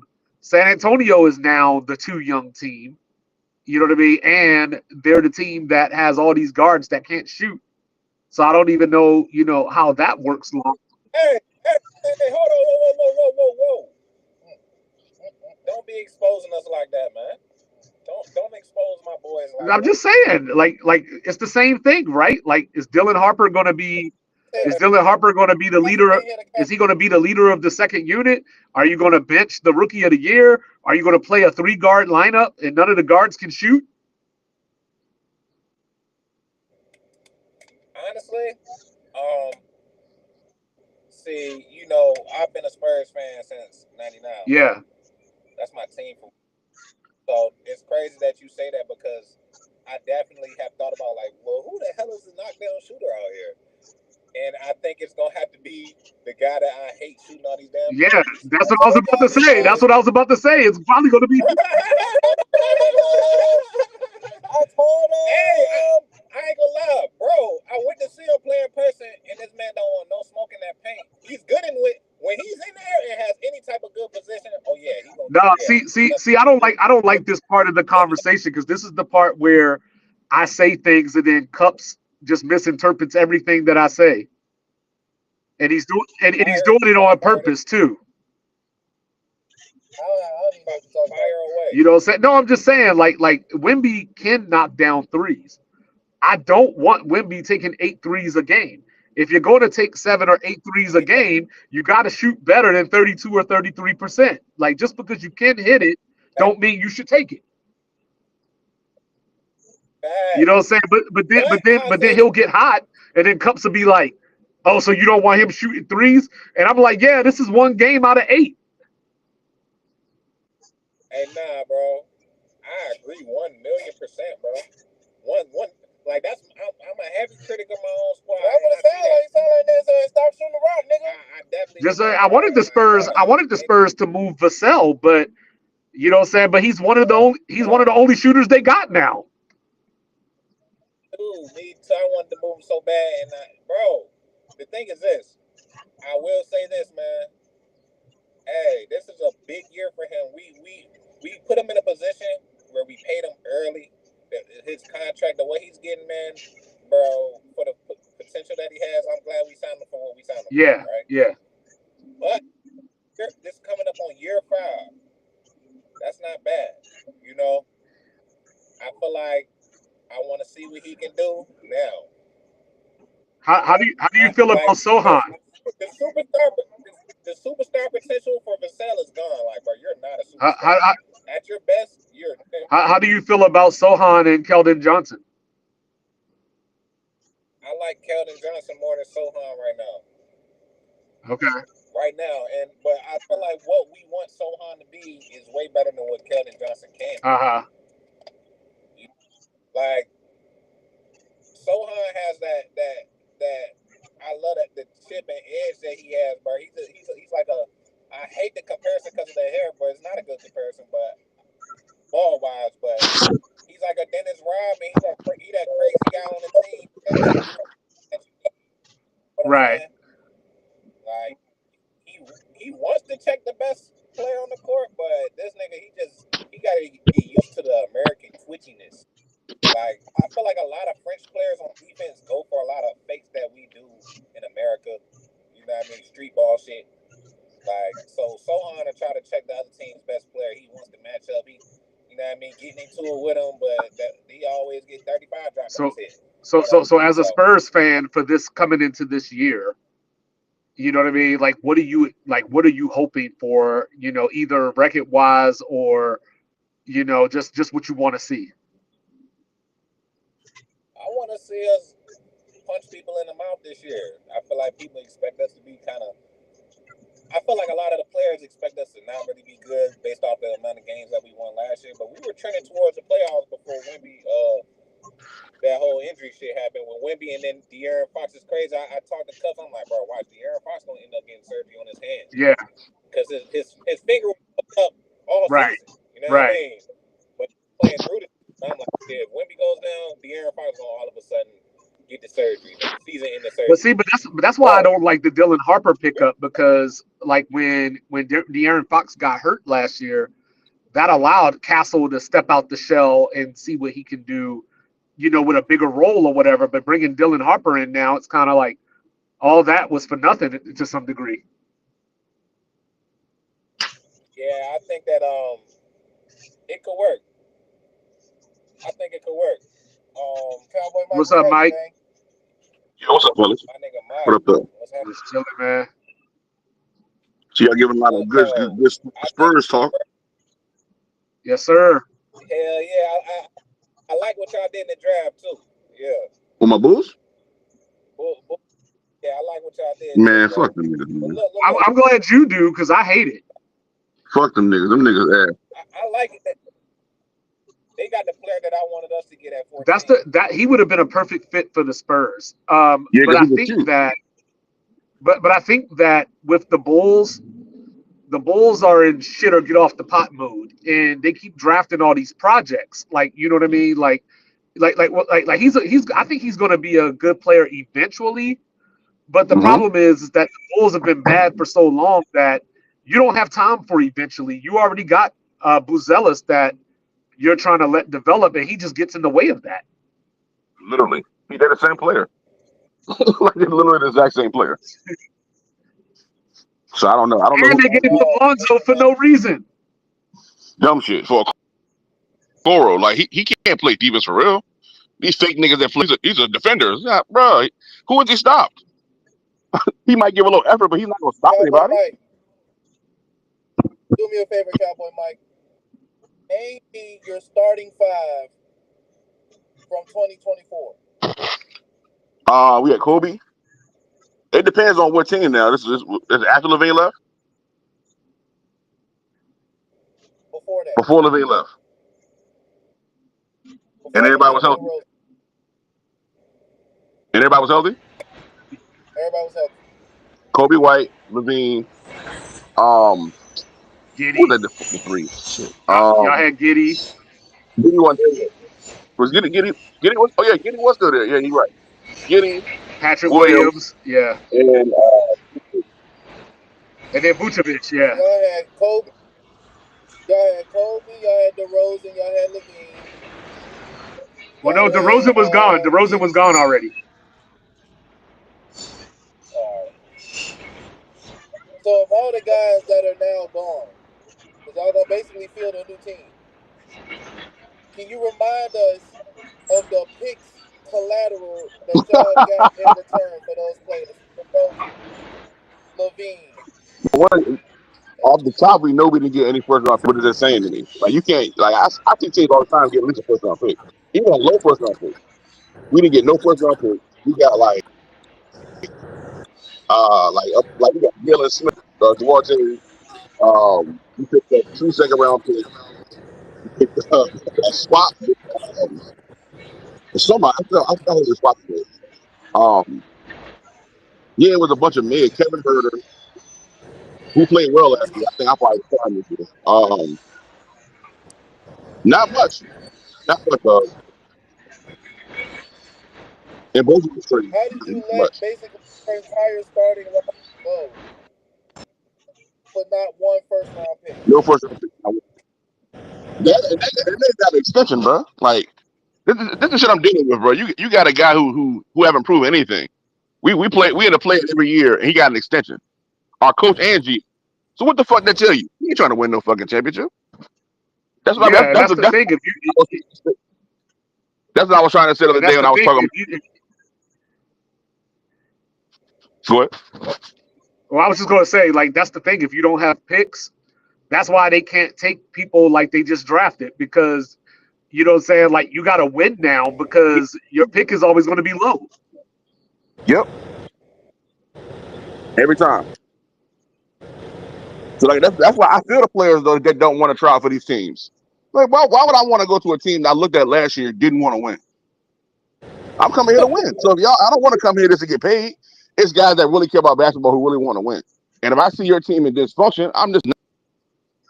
San Antonio is now the too young team. You know what I mean? And they're the team that has all these guards that can't shoot. So I don't even know, you know, how that works long. Hey, hold on, whoa. Don't be exposing us like that, man. Don't expose my boys like I'm that. just saying, like it's the same thing, right? Like, is Hey, Dylan Harper going to be the Russell leader? ain't here to Is catch. he going to be the leader of the second unit? Are you going to bench the rookie of the year? Are you going to play a three guard lineup and none of the guards can shoot? Honestly, um, see, you know, I've been a Spurs fan since '99, bro. Yeah. That's my team. So it's crazy that you say that because I definitely have thought about like, well, who the hell is the knockdown shooter out here? And I think it's gonna have to be the guy that I hate shooting all these damn Yeah, threes. that's I what I was told about y'all to this say. That's man. what I was about to say. It's probably going to be. I told him. Hey, I ain't gonna lie, bro. I went to see him play in person, and this man don't want no smoke in that paint. He's good in when he's in there and has any type of good position. Oh yeah, he gonna No, yeah. Ain't nothing see. he can do. I don't like this part of the conversation because this is the part where I say things and then Cups just misinterprets everything that I say, and and I he's heard doing you, it Pop. on I heard it. purpose too. I don't even know what you're talking about. Fire away. You know what I'm saying? No, I'm just saying like Wimby can knock down threes. I don't want Wimby taking 8 threes a game. If you're going to take 7 or 8 threes a He take game, you got to shoot better than 32 or 33%. Like just because you can hit it, back don't mean you should take it. You know what I'm facts. saying? But I'll But then say he'll get hot, and then Cups will be like, "Oh, so you don't want him shooting threes?" And I'm like, "Yeah, this is one game out of 8." hey, nah, bro. I agree 1,000,000%, bro. One, like I'm a heavy critic of my own squad. That's what it sound like this. Stop shooting the rock, nigga. I definitely Just was on I wanted Kyrie. the I'm like, bro, Spurs. I wanted the and Spurs to move Vassell, but you know what I'm saying. But he's one of bro, the only shooters they got now. dude, me too. I wanted to move so bad, and bro, the thing is this. I will say this, man. Hey, this is a big year for him. We put him in a position where we paid him early. His contract, the way he's getting, man, bro, for the potential that he has, I'm glad we signed him for what we signed him for, Yeah, right? yeah. But this coming up on year 5. That's not bad. You know, I feel like I want to see what he can do now. How do you feel about Like Sohan? the superstar, the superstar potential for Vassell is gone. Like, bro, you're not a How, how, superstar. At your best, you're. how do you feel about Sohan and Keldon Johnson? I like Keldon Johnson more than Sohan right now. Okay. right now. But I feel like what we want Sohan to be is way better than what Keldon Johnson can be. Uh-huh. Like Sohan has that I love that the chip and edge that he has, bro. He's like a I hate the comparison because of the hair, but it's not a good comparison, but ball wise, but he's like a Dennis Rodman. He that crazy guy on the team that just do that. You know what I'm Right. saying? Like he wants to check the best player on the court, but this nigga he gotta get used to the American twitchiness. Like I feel like a lot of French players on defense go for a lot of fakes that we do in America. You know what I mean? Street ball shit. Like so Sohan to try to check the other team's best player. He wants to match up. You know what I mean, getting into it with him, but he always get 35 dropped on his head. So as a Spurs fan for this coming into this year, you know what I mean? Like what are you hoping for, either record wise or, just what you want to see? I want to see us punch people in the mouth this year. I feel like people expect us to be I feel like a lot of the players expect us to not really be good based off the amount of games that we won last year, but we were trending towards the playoffs before Wemby, that whole injury shit happened with Wemby, and then De'Aaron Fox is crazy. I talked to Cuff, I'm like, bro, watch, De'Aaron Fox gonna end up getting surgery on his hands. Yeah. Because his finger was up all Right. season. You know what I Right. mean? But playing through this, I'm like, if Wemby goes down, De'Aaron Fox gonna all of a sudden get the surgery, the season in the surgery. But see, that's why I don't like the Dylan Harper pickup, because like when De'Aaron Fox got hurt last year, that allowed Castle to step out the shell and see what he can do, with a bigger role or whatever. But bringing Dylan Harper in now, it's kind of like all that was for nothing to some degree. Yeah, I think that it could work. I think it could work. Cowboy Mike, What's up, Mike? Man? Yo, what's up, fellas? My nigga Mike. What up, though? What's happening? Just chilling, man. So y'all giving a lot of good Spurs talk. Yes, sir. Hell yeah, I like what y'all did in the draft too. Yeah. With my Bulls? Yeah, I like what y'all did. Man, fuck them niggas, man. Look. I'm glad you do, because I hate it. Fuck them niggas. Them niggas ass. I like it. They got the player that I wanted us to get at 14. He would have been a perfect fit for the Spurs. Yeah, but I think that, but I think that with the Bulls are in shit or get off the pot mode, and they keep drafting all these projects. Like, you know what I mean? Like he's I think he's going to be a good player eventually. But the problem is that the Bulls have been bad for so long that you don't have time for eventually. You already got Buzelis that you're trying to let develop, and he just gets in the way of that. Literally. They're the same player. Like, they're literally the exact same player. So I don't know. And they gave Lonzo for no reason. Dumb shit. For a Coro. Like, he can't play defense for real. These fake niggas that play, he's a defender. Yeah, bro, who has he stopped? He might give a little effort, but he's not going to stop anybody. Mike. Do me a favor, Cowboy Mike. Name me your starting five from 2024. We got Kobe. It depends on what team now. This is after LaVine left? Before that. Before LaVine left. And everybody was healthy. Everybody was healthy? Kobe White, LaVine, Giddy. What was that the three? Y'all had Giddy. Giddy wasn't there. Was Giddy was, oh yeah, Giddy was still there. Yeah, you're right. Giddy, Patrick Williams, yeah. And then Vucevic, yeah. Y'all had Kobe, y'all had DeRozan, y'all had LaVine. Well, no, DeRozan was gone. DeRozan was gone already. So of all the guys that are now gone, because y'all gonna basically field a new team, can you remind us of the picks collateral that y'all got in return for those players? LaVine. Off the top, we know we didn't get any first round pick. What is that saying to me? Like, you can't, like, I see teams all the time get at least a first round pick. Even a low first round pick. We didn't get no first round pick. We got like Like we got Dylan Smith, Duarte. We picked up 2 second-round picks. We picked up a swap. Um, somebody, I thought it was swap. Yeah, it was a bunch of mid. Kevin Herter, who played well last year. I think I probably started this year. Not much. Not much. And both of them straight. How did you Not let much. basically your entire starting roster go, but not one first round pick? No first round pick. They got an extension, bro. Like this is shit I'm dealing with, bro. You got a guy who haven't proven anything. We end up playing every year, and he got an extension. Our coach Angie. So what the fuck that tell you? You ain't trying to win no fucking championship. That's what Yeah, and that's the thing. If you, that's what I was trying to say the other and day that's when the I was thing. talking. What? Well, I was just gonna say, like, that's the thing. If you don't have picks, that's why they can't take people like they just drafted, because you know what I'm saying. Like, you got to win now because your pick is always going to be low. Yep. Every time. So like that's why I feel the players though that don't want to try for these teams. Like why would I want to go to a team that I looked at last year didn't want to win? I'm coming here to win. So if I don't want to come here just to get paid. It's guys that really care about basketball who really want to win. And if I see your team in dysfunction, I'm just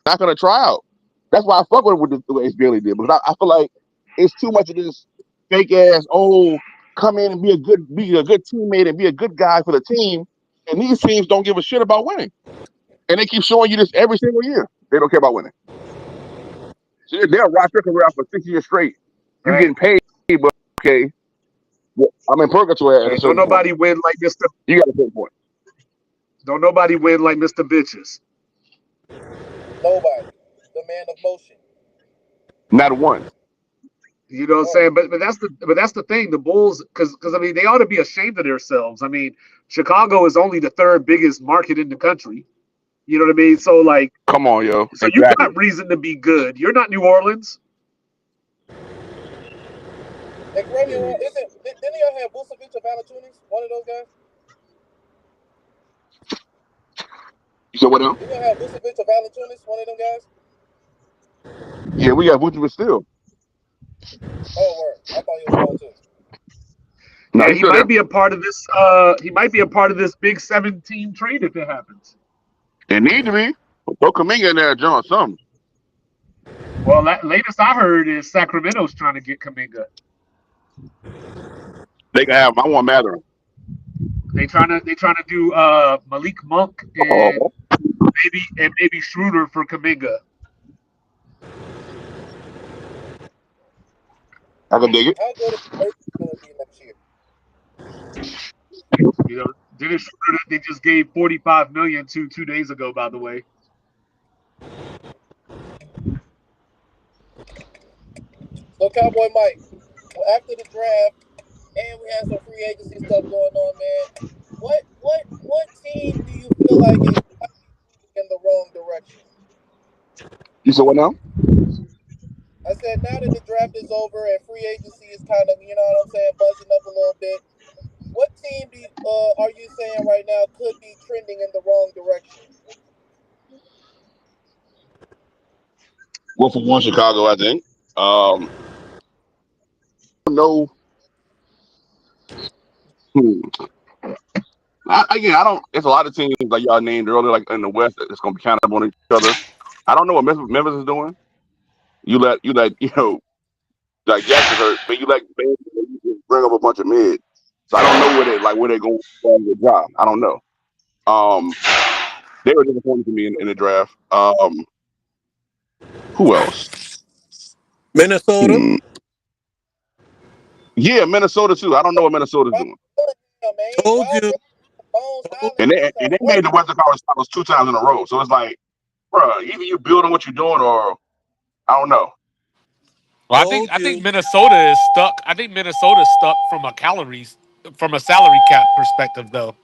not going to try out. That's why I fuck with the way Bailey did, because I feel like it's too much of this fake ass. Oh, come in and be a good teammate and be a good guy for the team. And these teams don't give a shit about winning, and they keep showing you this every single year. They don't care about winning. So they'll rock your career out for 6 years straight. You Right? getting paid, but okay. Well, I'm in purgatory at a Don't certain nobody point. win like Mr. You got a certain point. Don't nobody win like Mr. Bitches. Nobody. The man of motion. Not one. You know what I'm saying? But that's the thing. The Bulls, because I mean, they ought to be ashamed of themselves. I mean, Chicago is only the third biggest market in the country. You know what I mean? So like, Come on, yo. so you Exactly. got reason to be good. You're not New Orleans. And correct me if I'm wrong, didn't y'all have Vucevic or Valanciunas? One of those guys? You said what now? Didn't y'all have Vucevic or Valanciunas? One of them guys? Yeah, we got Vucevic still. Oh, word. I thought he was gone too. No, Yeah, he's he still there. might be a part of this. He might be a part of this big 17 trade if it happens. It need to be. Throw Kuminga in there, John. Something. Well, latest I heard is Sacramento's trying to get Kuminga. They can have him. I want Mathurin. They trying to do Malik Monk and maybe Schroeder for Kuminga. I can dig it. How good is Irving going to be next year? You know, Dennis Schroeder they just gave $45 million to 2 days ago. By the way. So, Cowboy Mike, after the draft, and we have some free agency stuff going on, man. What team do you feel like is in the wrong direction? You said what now? I said now that the draft is over and free agency is kind of, you know what I'm saying, buzzing up a little bit. What team are you saying right now could be trending in the wrong direction? Well, for one, Chicago, I think. No. Again, I don't. It's a lot of teams like y'all named earlier, like in the West, that's gonna be kind of on each other. I don't know what Memphis is doing. You let like Jackson hurt, but you bring up a bunch of mid. So I don't know where they're going for the job. I don't know. They were disappointing to me in the draft. Who else? Minnesota. Yeah, Minnesota too. I don't know what Minnesota's doing. Told you. And they made the Western Conference Finals 2 times in a row. So it's like, bro, either you building what you're doing or I don't know. Well, I think Minnesota is stuck. I think Minnesota's stuck from a salary cap perspective, though.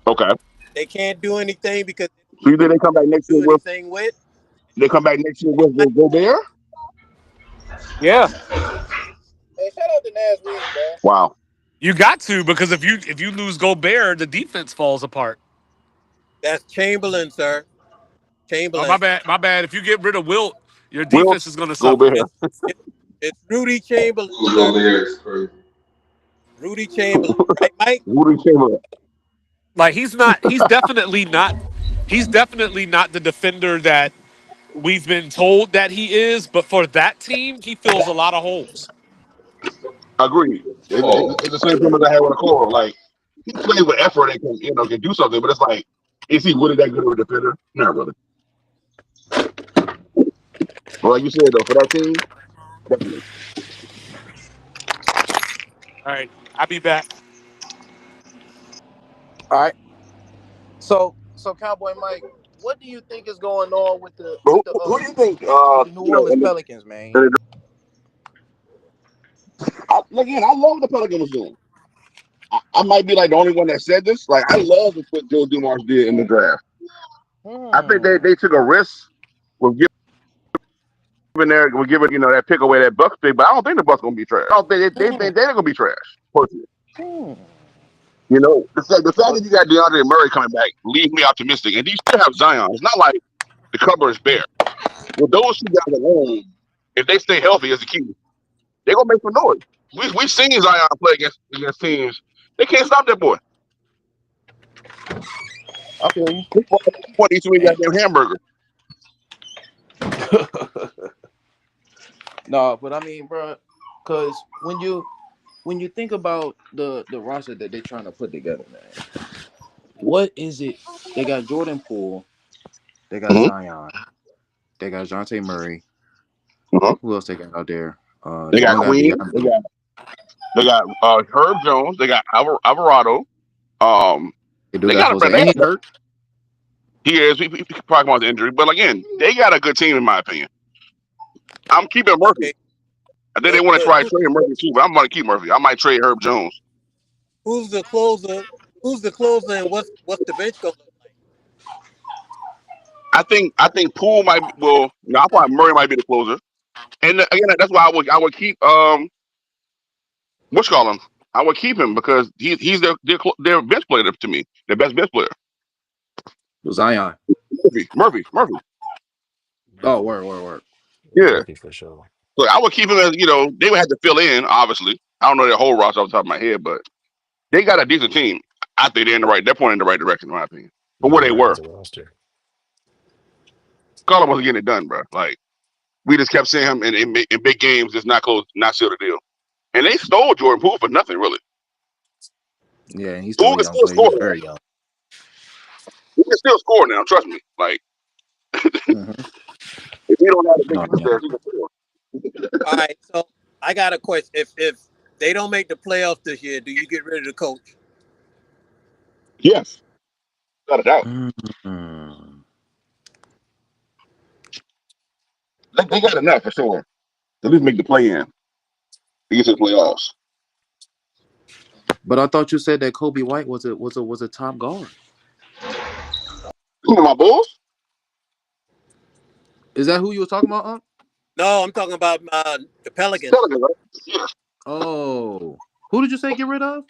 Okay. They can't do anything because So you think they come back next year with? They come back next year with Gobert? Yeah. Hey, shout out to Naz Reid, man. Wow. You got to, because if you lose Gobert, the defense falls apart. That's Chamberlain, sir. Oh, Chamberlain. my bad. If you get rid of Wilt, your Will defense is going to suffer. Gobert. It's Rudy Chamberlain, Who's sir. over there is crazy. Rudy Chamberlain, right, Mike? Rudy Chamberlain. Like he's not. He's definitely not. He's definitely not the defender that we've been told that he is. But for that team, he fills a lot of holes. Agreed. Oh, It's the same thing as I had with Okoro. Like he plays with effort and can do something, but it's like, is he really that good of a defender? Not really. But like you said though, for that team, definitely. All right, I'll be back. All right. So Cowboy Mike, what do you think is going on with the But who do you think? with the New Orleans Pelicans, man? Again, I love what the Pelicans was doing. I might be like the only one that said this. Like I love what Joe Dumars did in the draft. I think they took a risk with giving that pick away that Bucks pick, but I don't think the Bucks gonna be trash. I don't think they think they're gonna be trash. Personally. You know, the fact that you got DeAndre Murray coming back leaves me optimistic, and you still have Zion. It's not like the cupboard is bare. With those two guys alone, if they stay healthy as a key, they're gonna make some noise. We've seen Zion play against teams. They can't stop that boy. I feel you. What each week goddamn hamburger. No, but I mean, bro, because when you think about the roster that they're trying to put together, man, what is it? They got Jordan Poole, they got Zion, they got Dejounte Murray. Who else they got out there? They got Queen. They got Herb Jones. They got Alvarado. They got a friend. Hurt. He is. He probably wants injury, but again, they got a good team in my opinion. I'm keeping Murphy. I think they want to try trading Murphy too, but I'm going to keep Murphy. I might trade Herb Jones. Who's the closer? Who's the closer, and what's the bench going to look like? I think Poole might. Well, no, I thought Murray might be the closer, and again, that's why I would keep what's call him. I would keep him because he's their bench player to me, their best bench player. Zion. Murphy. Oh, word. Yeah, Murphy for sure. Look, I would keep him as they would have to fill in. Obviously, I don't know their whole roster off the top of my head, but they got a decent team. I think they're pointing in the right direction, in my opinion. But where they were, Carter wasn't getting it done, bro. Like we just kept seeing him in big games, just not close, not seal the deal. And they stole Jordan Poole for nothing, really. Yeah, and he's still a young player. He's very young. He can still score now. Trust me. Like if you don't have a big defense, he can score. All right, so I got a question. If they don't make the playoffs this year, do you get rid of the coach? Yes, without a doubt. They got enough for sure. At least make the play in. To get to the playoffs. But I thought you said that Kobe White was a top guard. Who, my Bulls? Is that who you were talking about, Unc? No, I'm talking about the Pelicans. Right? Yeah. Oh, who did you say get rid of?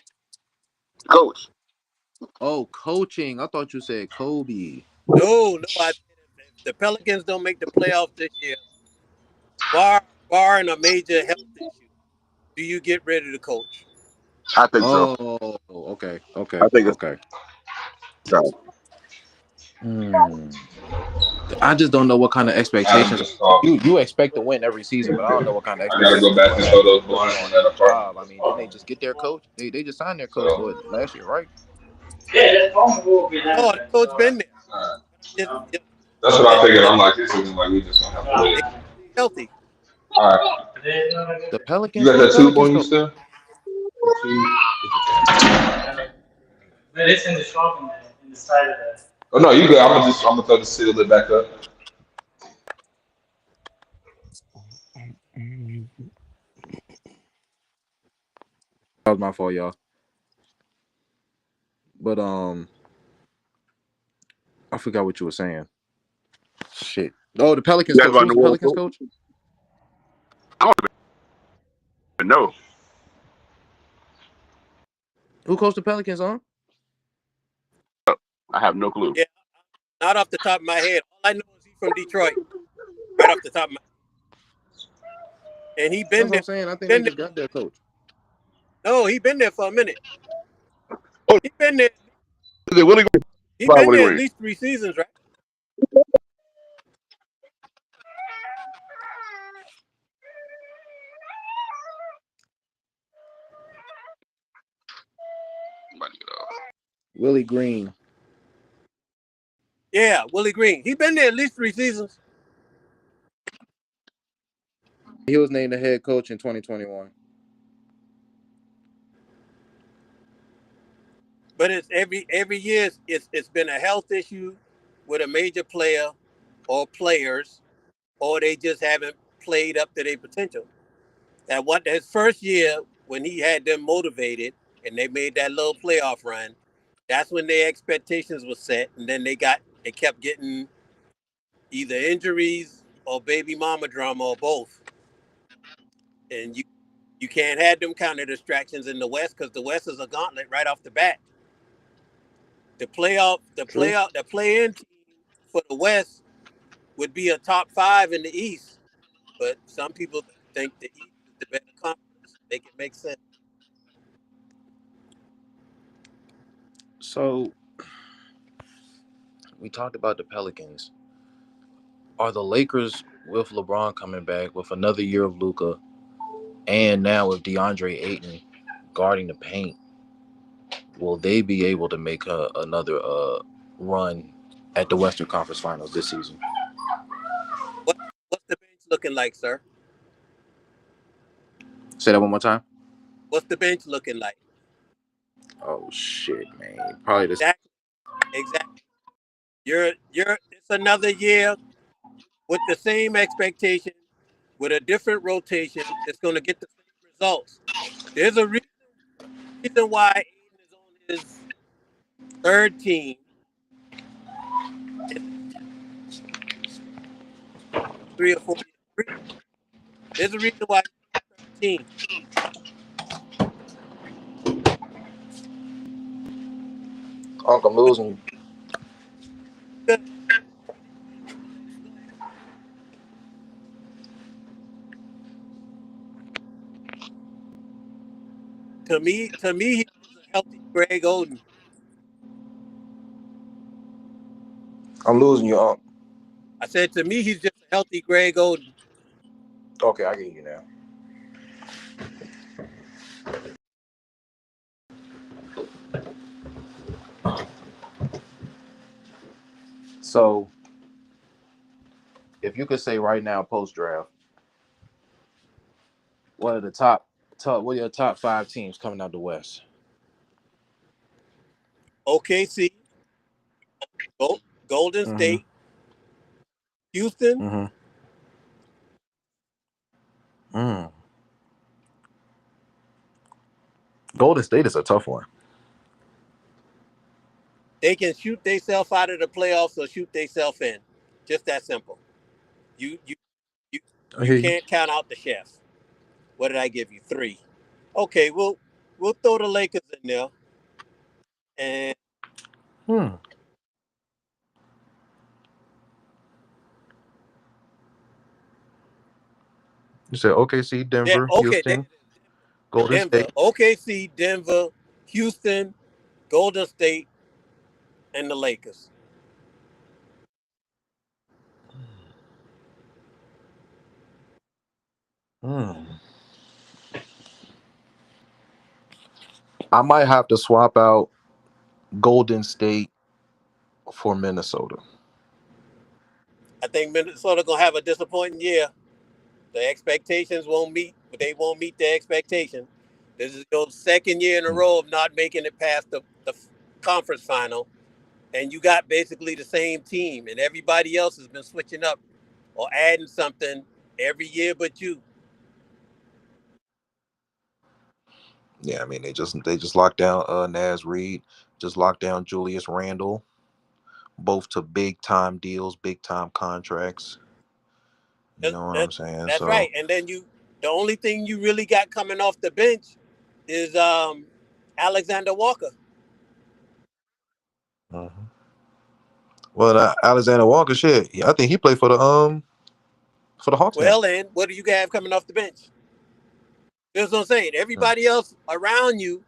Coach. Oh, coaching. I thought you said Kobe. No. If the Pelicans don't make the playoffs this year, barring a major health issue, do you get rid of the coach? I think so. Oh, okay. I think okay. I just don't know what kind of expectations you expect to win every season, but I don't know what kind of expectations. I gotta go back and throw those blinds on that apartment. I mean, didn't they just get their coach? They just signed their coach last year, right? Oh, the coach been there. That's what I figured. I'm like, this isn't like we just gonna have to wait. Healthy. All right. The Pelicans. You got that tube on you still? But it's in the trunk in the side of that. Oh no, you good. I'm gonna throw the seal lid back up. That was my fault, y'all. But I forgot what you were saying. Shit. Oh, the Pelicans coach. Who's the Pelicans coach? I don't even know. Who coached the Pelicans on? I have no clue. Yeah, not off the top of my head. All I know is he's from Detroit, right off the top of my head. And he That's been what there. I'm saying. I think they Been there. just got their coach. No, he been there for a minute. Oh, He been there. is it Willie Green? He By been Willie there at Green. least 3 seasons, right? Willie Green. Yeah, Willie Green. He been there at least 3 seasons. He was named the head coach in 2021. But it's every year it's been a health issue with a major player or players, or they just haven't played up to their potential. That what his first year when he had them motivated and they made that little playoff run, that's when their expectations were set, and then they kept getting either injuries or baby mama drama or both. And you can't have them kind of distractions in the West because the West is a gauntlet right off the bat. The True. play-in team for the West would be a top 5 in the East, but some people think the East is the better conference. Make it make sense. So we talked about the Pelicans. Are the Lakers with LeBron coming back with another year of Luka, and now with DeAndre Ayton guarding the paint, will they be able to make another run at the Western Conference Finals this season? What's the bench looking like, sir? Say that one more time. What's the bench looking like? Oh shit, man! Probably this. Exactly. It's another year with the same expectation, with a different rotation. It's going to get the same results. There's a reason why Aiden is on his third team. 3 or 4 years. There's a reason why he's on his third team. Uncle, I'm losing you. Good. To me, he's a healthy Greg Oden. I'm losing you, Uncle. I said to me, he's just a healthy Greg Oden. Okay, I get you now. So, if you could say right now, post draft, what are the what are your top 5 teams coming out the West? OKC, Golden State, Houston. Golden State is a tough one. They can shoot themselves out of the playoffs or shoot themselves in. Just that simple. You can't count out the chefs. What did I give you? 3. Okay, we'll throw the Lakers in there. And You said OKC, Denver, Houston, Golden State. OKC, Denver, Houston, Golden State, and the Lakers. I might have to swap out Golden State for Minnesota. I think Minnesota gonna have a disappointing year. The expectations won't meet, but they won't meet their expectation. This is your second year in a row of not making it past the conference final, and you got basically the same team, and everybody else has been switching up or adding something every year but you. Yeah, I mean they just locked down Naz Reid, just locked down Julius Randle, both to big time deals, big time contracts. You know what I'm saying? That's right. And then the only thing you really got coming off the bench is Alexander Walker. Mm-hmm. Well, Alexander Walker, shit. I think he played for the Hawks now. Well, and what do you have coming off the bench? That's what I'm saying. Everybody else around you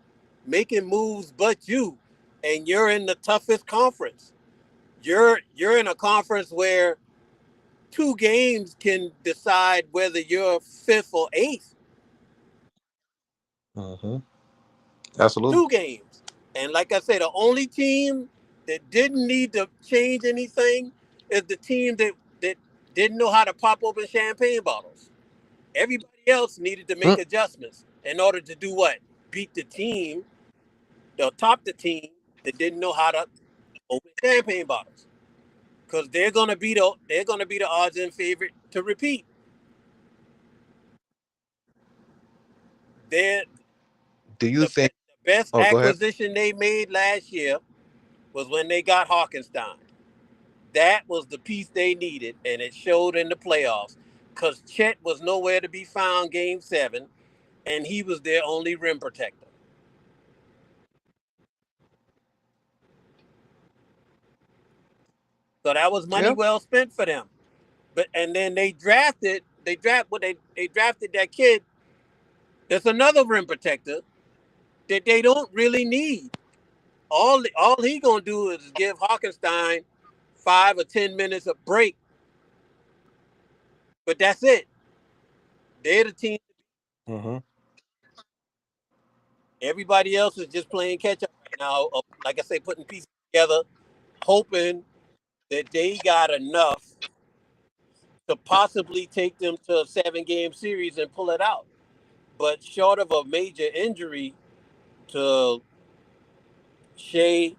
making moves but you, and you're in the toughest conference. You're in a conference where 2 games can decide whether you're 5th or 8th. Mm-hmm. Absolutely. 2 games. And like I said, the only team that didn't need to change anything is the team that didn't know how to pop open champagne bottles. Everybody else needed to make adjustments in order to do what? Beat the team, they'll top the team that didn't know how to open champagne bottles. Because they're gonna be the odds in favorite to repeat. They're Do you think? the best Oh, go ahead. acquisition they made last year was when they got Harkenstein. That was the piece they needed, and it showed in the playoffs. Because Chet was nowhere to be found Game 7, and he was their only rim protector. So that was money well spent for them. But and then they drafted that kid. That's another rim protector that they don't really need. All he gonna do is give Harkenstein 5 or 10 minutes of break. But that's it. They're the team. Mm-hmm. Everybody else is just playing catch up right now. Like I say, putting pieces together, hoping that they got enough to possibly take them to a 7-game series and pull it out. But short of a major injury to Shea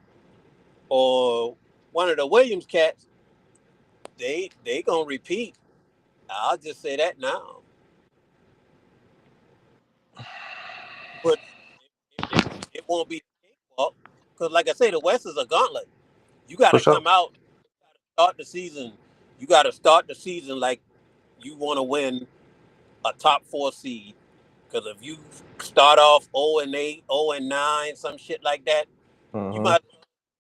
or one of the Williams cats, they gonna repeat. I'll just say that now. But it won't be a cakewalk because, like I say, the West is a gauntlet. You got For to sure. come out, start the season. You got to start the season like you want to win a top 4 seed. Because if you start off 0-8, 0-9, some shit like that, you might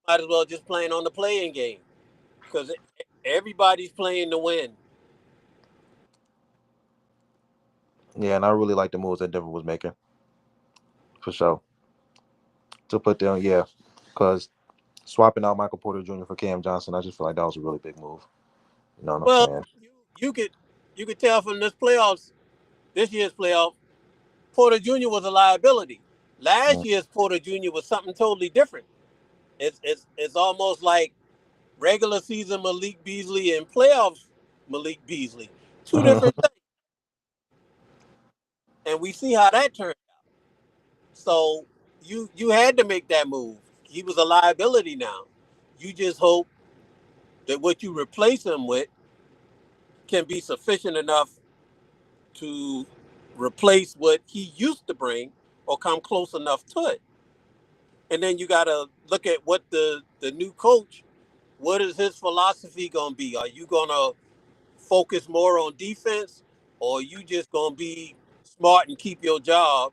as well just playing on the playing game. Because everybody's playing to win. Yeah, and I really like the moves that Denver was making. For sure. To put them, yeah, because swapping out Michael Porter Jr. for Cam Johnson, I just feel like that was a really big move. You know what I'm saying? You could tell from this year's playoff, Porter Jr. was a liability. Last year's Porter Jr. was something totally different. It's almost like regular season Malik Beasley and playoffs Malik Beasley. 2 different things. And we see how that turned out. So you had to make that move. He was a liability now. You just hope that what you replace him with can be sufficient enough to replace what he used to bring or come close enough to it. And then you got to look at what the new coach, what is his philosophy going to be? Are you going to focus more on defense, or are you just going to be smart and keep your job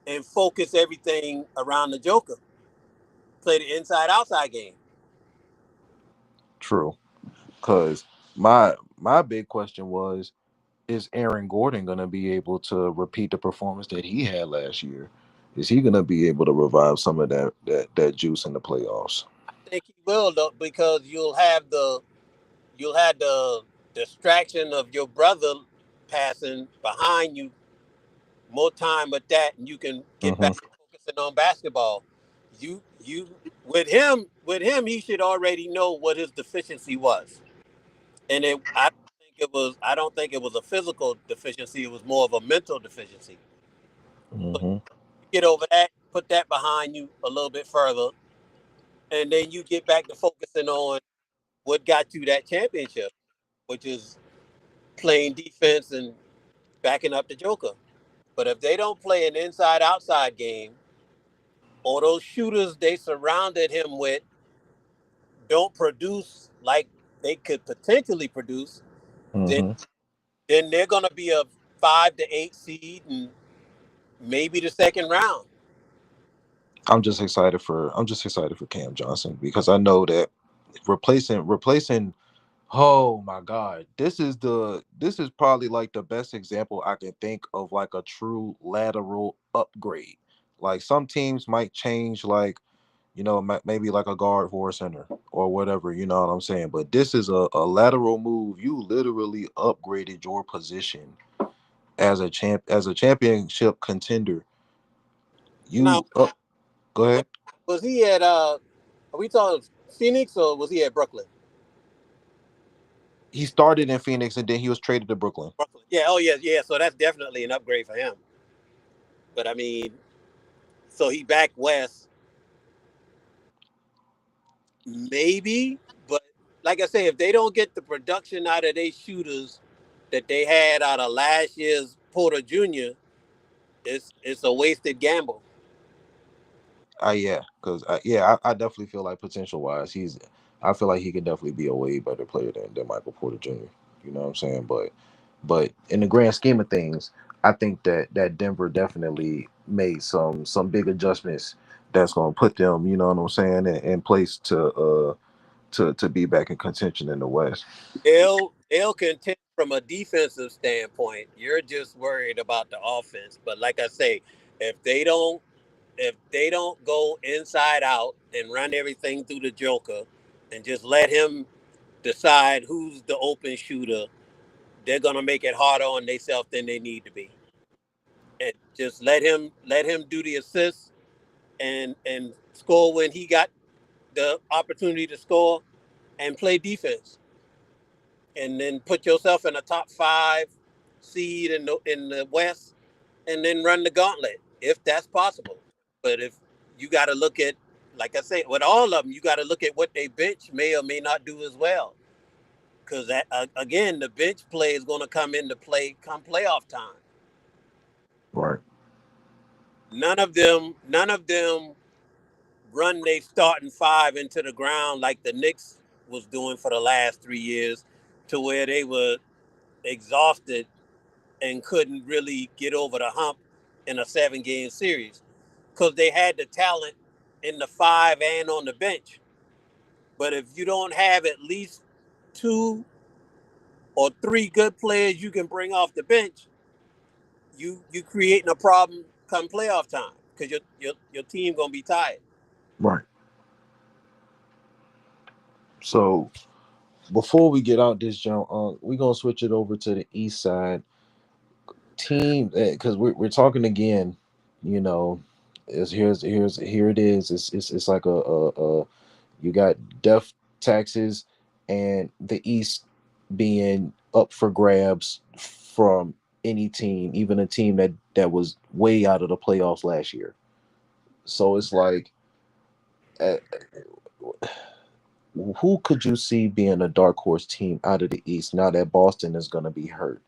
and focus everything around the Joker? Play the inside-outside game. True. Because my big question was, is Aaron Gordon going to be able to repeat the performance that he had last year? Is he going to be able to revive some of that juice in the playoffs? I think he will, though, because you'll have the distraction of your brother passing behind you more time with that, and you can get back to focusing on basketball. You with him, he should already know what his deficiency was, and I don't think it was a physical deficiency. It was more of a mental deficiency. So get over that, put that behind you a little bit further, and then you get back to focusing on what got you that championship, which is playing defense and backing up the Joker. But if they don't play an inside-outside game, or those shooters they surrounded him with don't produce like they could potentially produce, then they're going to be a 5 to 8 seed and maybe the second round. I'm just excited for Cam Johnson because I know that replacing. Oh my God, this is probably like the best example I can think of like a true lateral upgrade. Like some teams might change like maybe like a guard for a center or whatever, you know what I'm saying? But this is a lateral move. You literally upgraded your position as a championship contender. Now, You up Go was, ahead. was he at are we talking Phoenix or was he at Brooklyn? He started in Phoenix and then he was traded to Brooklyn. Brooklyn. Yeah, oh yeah, yeah. So that's definitely an upgrade for him. But I mean, so he back west, maybe. But like I say, if they don't get the production out of their shooters that they had out of last year's Porter Jr., it's a wasted gamble. Yeah, because I definitely feel like potential wise, I feel like he could definitely be a way better player than Michael Porter Jr. You know what I'm saying? But in the grand scheme of things, I think that Denver definitely made some big adjustments that's gonna put them, you know what I'm saying, in place to be back in contention in the West. They'll contend from a defensive standpoint. You're just worried about the offense. But like I say, if they don't if they don't go inside out and run everything through the Joker and just let him decide who's the open shooter, they're gonna make it harder on themselves than they need to be. And just let him do the assists and score when he got the opportunity to score and play defense. And then put yourself in a top five seed in the West and then run the gauntlet if that's possible. But if you got to look at, like I say, with all of them, you got to look at what they bench may or may not do as well. Because again, the bench play is going to come into play come playoff time. Right. None of them run their starting five into the ground like the Knicks was doing for the last 3 years, to where they were exhausted and couldn't really get over the hump in a 7-game series because they had the talent in the five and on the bench. But if you don't have at least two or three good players you can bring off the bench, you creating a problem come playoff time because your team gonna be tired. Right. So before we get out this jump, we're gonna switch it over to the east side team because we're talking again. You know, is here it is. It's like a you got death taxes and the East being up for grabs from any team, even a team that was way out of the playoffs last year. So it's like, uh, who could you see being a dark horse team out of the East now that Boston is going to be hurt?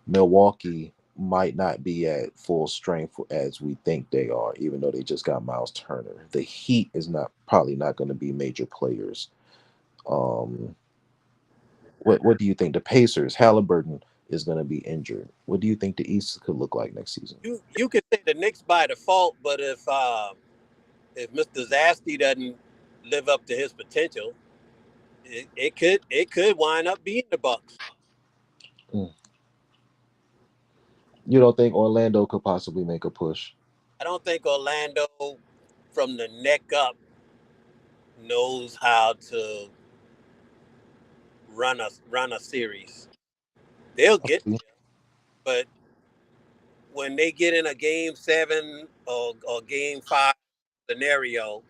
Milwaukee might not be at full strength as we think they are, even though they just got Miles Turner. The Heat is not probably not going to be major players. Um, what do you think? The Pacers, Halliburton is going to be injured. What do you think the East could look like next season? You could say the Knicks by default, but if Mr. Zasty doesn't live up to his potential, it could wind up being the Bucks. Mm. You don't think Orlando could possibly make a push? I don't think Orlando, from the neck up, knows how to run a series. They'll get Okay. there, but when they get in a game 7 or game 5 scenario,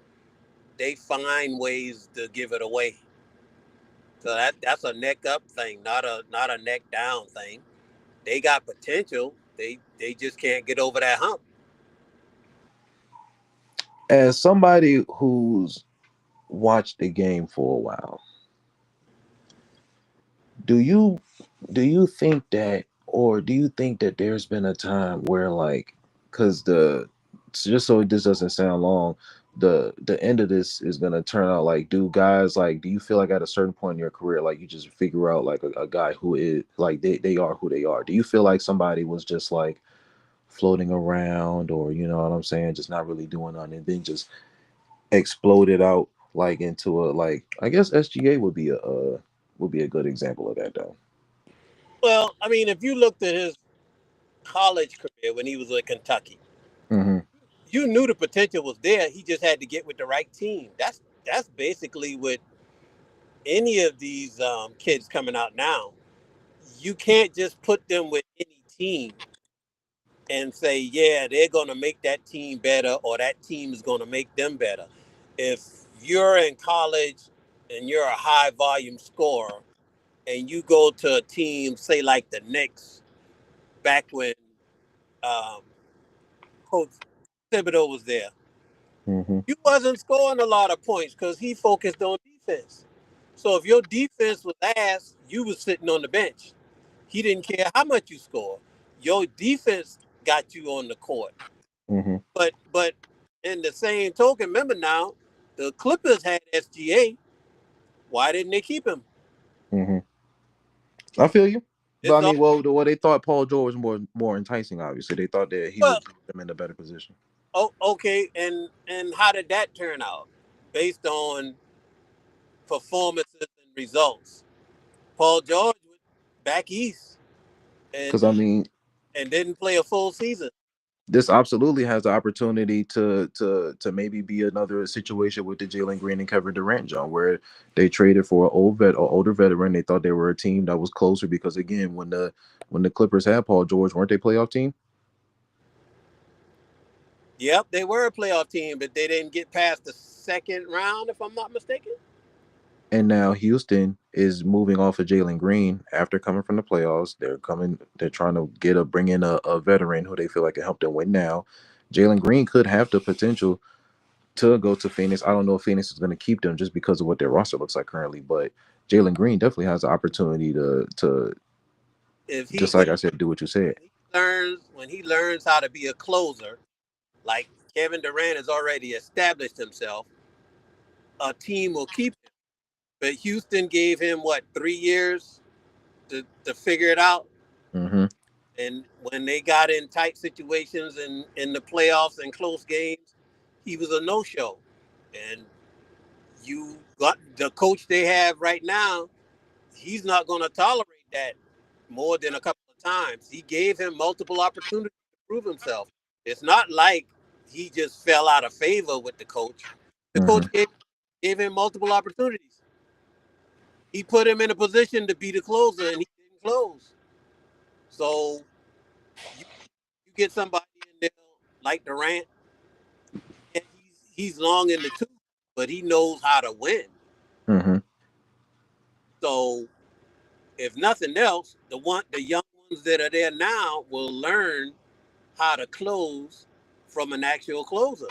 they find ways to give it away. So that's a neck up thing, not a neck down thing. They got potential. They just can't get over that hump. As somebody who's watched the game for a while, do you think that, or do you think that there's been a time where like, because just so this doesn't sound long, the end of this is gonna turn out like, do guys like, do you feel like at a certain point in your career, like you just figure out like a guy who is like they are who they are? Do you feel like somebody was just like floating around, or you know what I'm saying, just not really doing nothing, and then just exploded out like into a like I guess SGA would be a good example of that though. Well, I mean, if you looked at his college career when he was at Kentucky, Hmm. you knew the potential was there. He just had to get with the right team. That's basically what any of these kids coming out now. You can't just put them with any team and say, yeah, they're going to make that team better or that team is going to make them better. If you're in college and you're a high volume scorer and you go to a team, say like the Knicks, back when um, Coach Thibodeau was there, Hmm. you wasn't scoring a lot of points because he focused on defense. So if your defense was ass, you was sitting on the bench. He didn't care how much you score. Your defense got you on the court. Hmm. But in the same token, remember now, the Clippers had SGA. Why didn't they keep him? Hmm. I feel you. But I It's mean, all well, they thought Paul George was more enticing. Obviously, they thought that he well, would put them in a better position. oh, okay. And how did that turn out? Based on performances and results. Paul George went back east and Because I mean, didn't play a full season. this absolutely has the opportunity to maybe be another situation with the Jalen Green and Kevin Durant, John, where they traded for an older veteran. They thought they were a team that was closer because again, when the Clippers had Paul George, weren't they playoff team? Yep, they were a playoff team, but they didn't get past the second round, if I'm not mistaken. And now Houston is moving off of Jalen Green after coming from the playoffs. They're trying to bring in a veteran who they feel like can help them win now. Jalen Green could have the potential to go to Phoenix. I don't know if Phoenix is going to keep them just because of what their roster looks like currently, but Jalen Green definitely has the opportunity to If he just when like I said, do what you said. he learns how to be a closer, like Kevin Durant has already established himself, a team will keep him. But Houston gave him what 3 years to figure it out. Hmm. And when they got in tight situations in the playoffs and close games, he was a no-show. And you got the coach they have right now, he's not going to tolerate that more than a couple of times. He gave him multiple opportunities to prove himself. It's not like he just fell out of favor with the coach. The Hmm. coach gave him multiple opportunities. He put him in a position to be the closer, and he didn't close. So you, you get somebody in there like Durant, and he's long in the tooth, but he knows how to win. Hmm. So if nothing else, the young ones that are there now will learn how to close from an actual closer.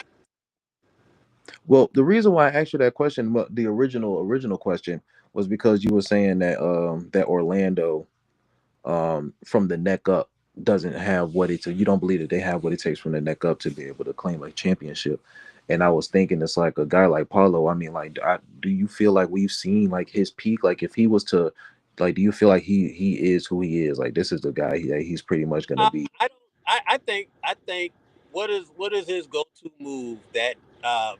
Well, the reason why I asked you that question, the original question, was because you were saying that that Orlando from the neck up doesn't have what it. You don't believe that they have what it takes from the neck up to be able to claim a championship. And I was thinking it's like a guy like Paulo. I mean, like, do you feel like we've seen like his peak? Like, if he was to, like, do you feel like he is who he is? Like, this is the guy that he's pretty much gonna be. I don't. I think what is his go-to move? That uh,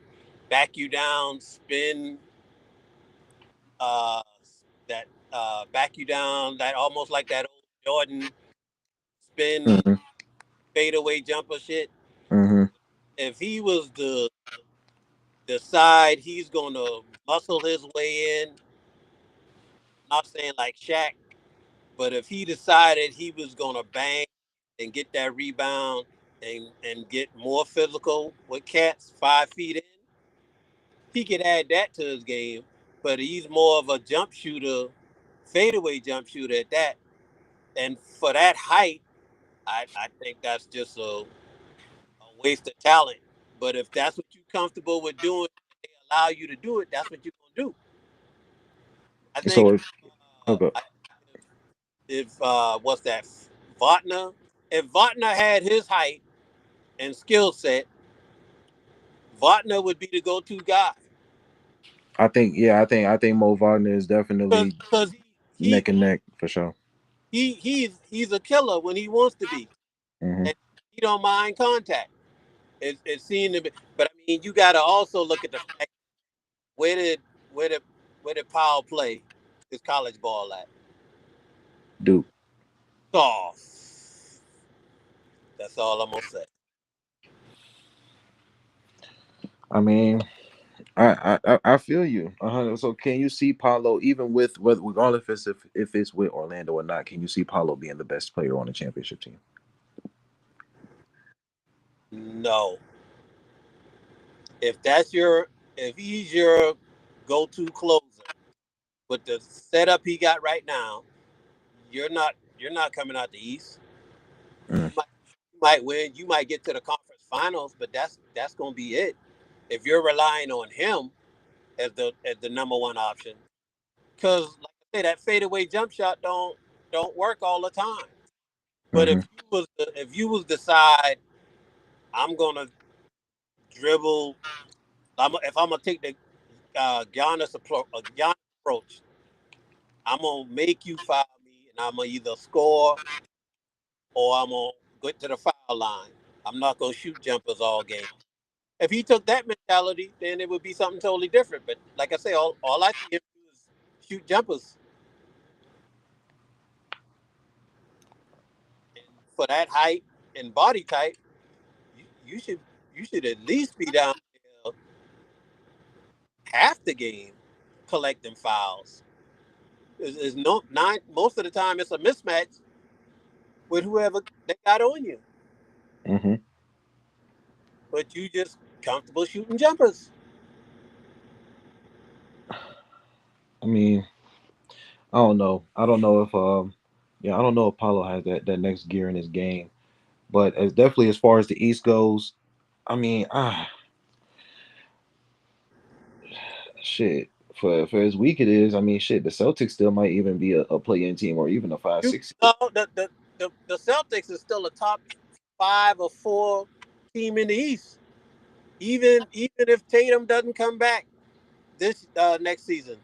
back you down, spin, uh, that back you down, that almost like that old Jordan spin Hmm. fadeaway jumper shit. Hmm. If he was the decide he's gonna muscle his way in, not saying like Shaq, but if he decided he was gonna bang and get that rebound and get more physical with cats 5 feet in, he could add that to his game. But he's more of a jump shooter, fadeaway jump shooter at that. And for that height, I think that's just a waste of talent. But if that's what you're comfortable with doing, they allow you to do it, that's what you're gonna do. I think So okay, I if what's that, Votner? If Votner had his height and skill set, Votner would be the go-to guy I think Mo Wagner is definitely because neck and neck for sure. he's a killer when he wants to be, Hmm. and he don't mind contact. It seemed to be, but I mean, you got to also look at the fact where did where did where did Powell play his college ball at? Duke. Soft. That's all I'm gonna say. I mean, I feel you. So can you see Paulo even with whether regardless if it's with Orlando or not? Can you see Paulo being the best player on the championship team? No, if that's your if he's your go-to closer with the setup he got right now, you're not coming out the East. Mm, You might win. You might get to the conference finals, but that's gonna be it. If you're relying on him as the number one option, because like I say, that fadeaway jump shot don't work all the time. But mm-hmm, if you was decide I'm gonna dribble, if I'm gonna take the Giannis approach, I'm gonna make you foul me, and I'm gonna either score or I'm gonna get to the foul line. I'm not gonna shoot jumpers all game. If he took that mentality, then it would be something totally different. But like I say, all I see him do is shoot jumpers. And for that height and body type, you, you should you should at least be down there half the game collecting fouls. Is no nine most of the time it's a mismatch with whoever they got on you. mm-hmm. But you just comfortable shooting jumpers. I mean, I don't know. I don't know if yeah, I don't know if Paulo has that next gear in his game. But as definitely as far as the East goes, I mean, shit. For as weak it is, I mean, shit. The Celtics still might even be a play-in team or even a five You six. know the Celtics is still a top 5 or 4 team in the East. Even if Tatum doesn't come back this next season,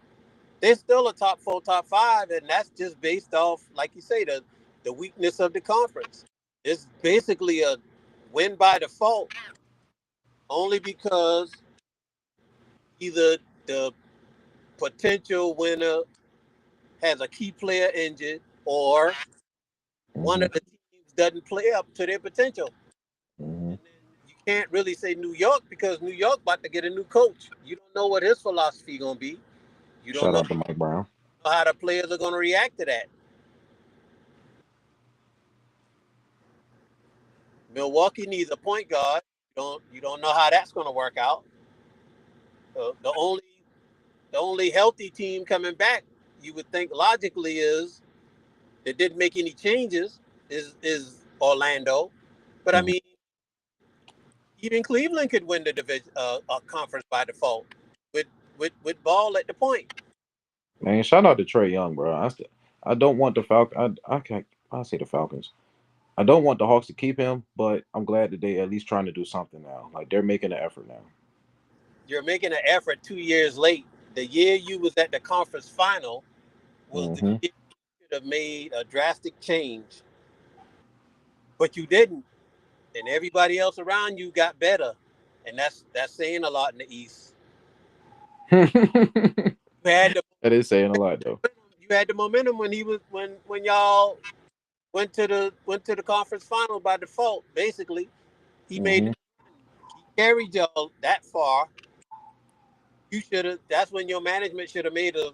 they're still a top 4, top 5, and that's just based off, like you say, the weakness of the conference. It's basically a win by default, only because either the potential winner has a key player injured, or one Mm-hmm, of the teams doesn't play up to their potential. mm-hmm. And then you can't really say New York because New York about to get a new coach. You don't know what his philosophy gonna be. You don't Shout know out to Mike Brown. how the players are gonna react to that. Milwaukee needs a point guard. You don't know how that's gonna work out. The only healthy team coming back, you would think logically, is that didn't make any changes is Orlando. But I Mm-hmm. mean, even Cleveland could win the division conference by default with with Ball at the point. Man, shout out to Trey Young, bro. I don't want the I can't. I say the Falcons. I don't want the Hawks to keep him, but I'm glad that they at least trying to do something now. Like they're making an effort now. You're making an effort 2 years late. The year you was at the conference final was the Mm-hmm. year you should have made a drastic change, but you didn't, and everybody else around you got better, and that's saying a lot in the East. You had the That is saying a lot though. you had the momentum when he was when y'all went to the conference final by default. Basically, he made Mm-hmm. he carried y'all that far. You should have. That's when your management should have made a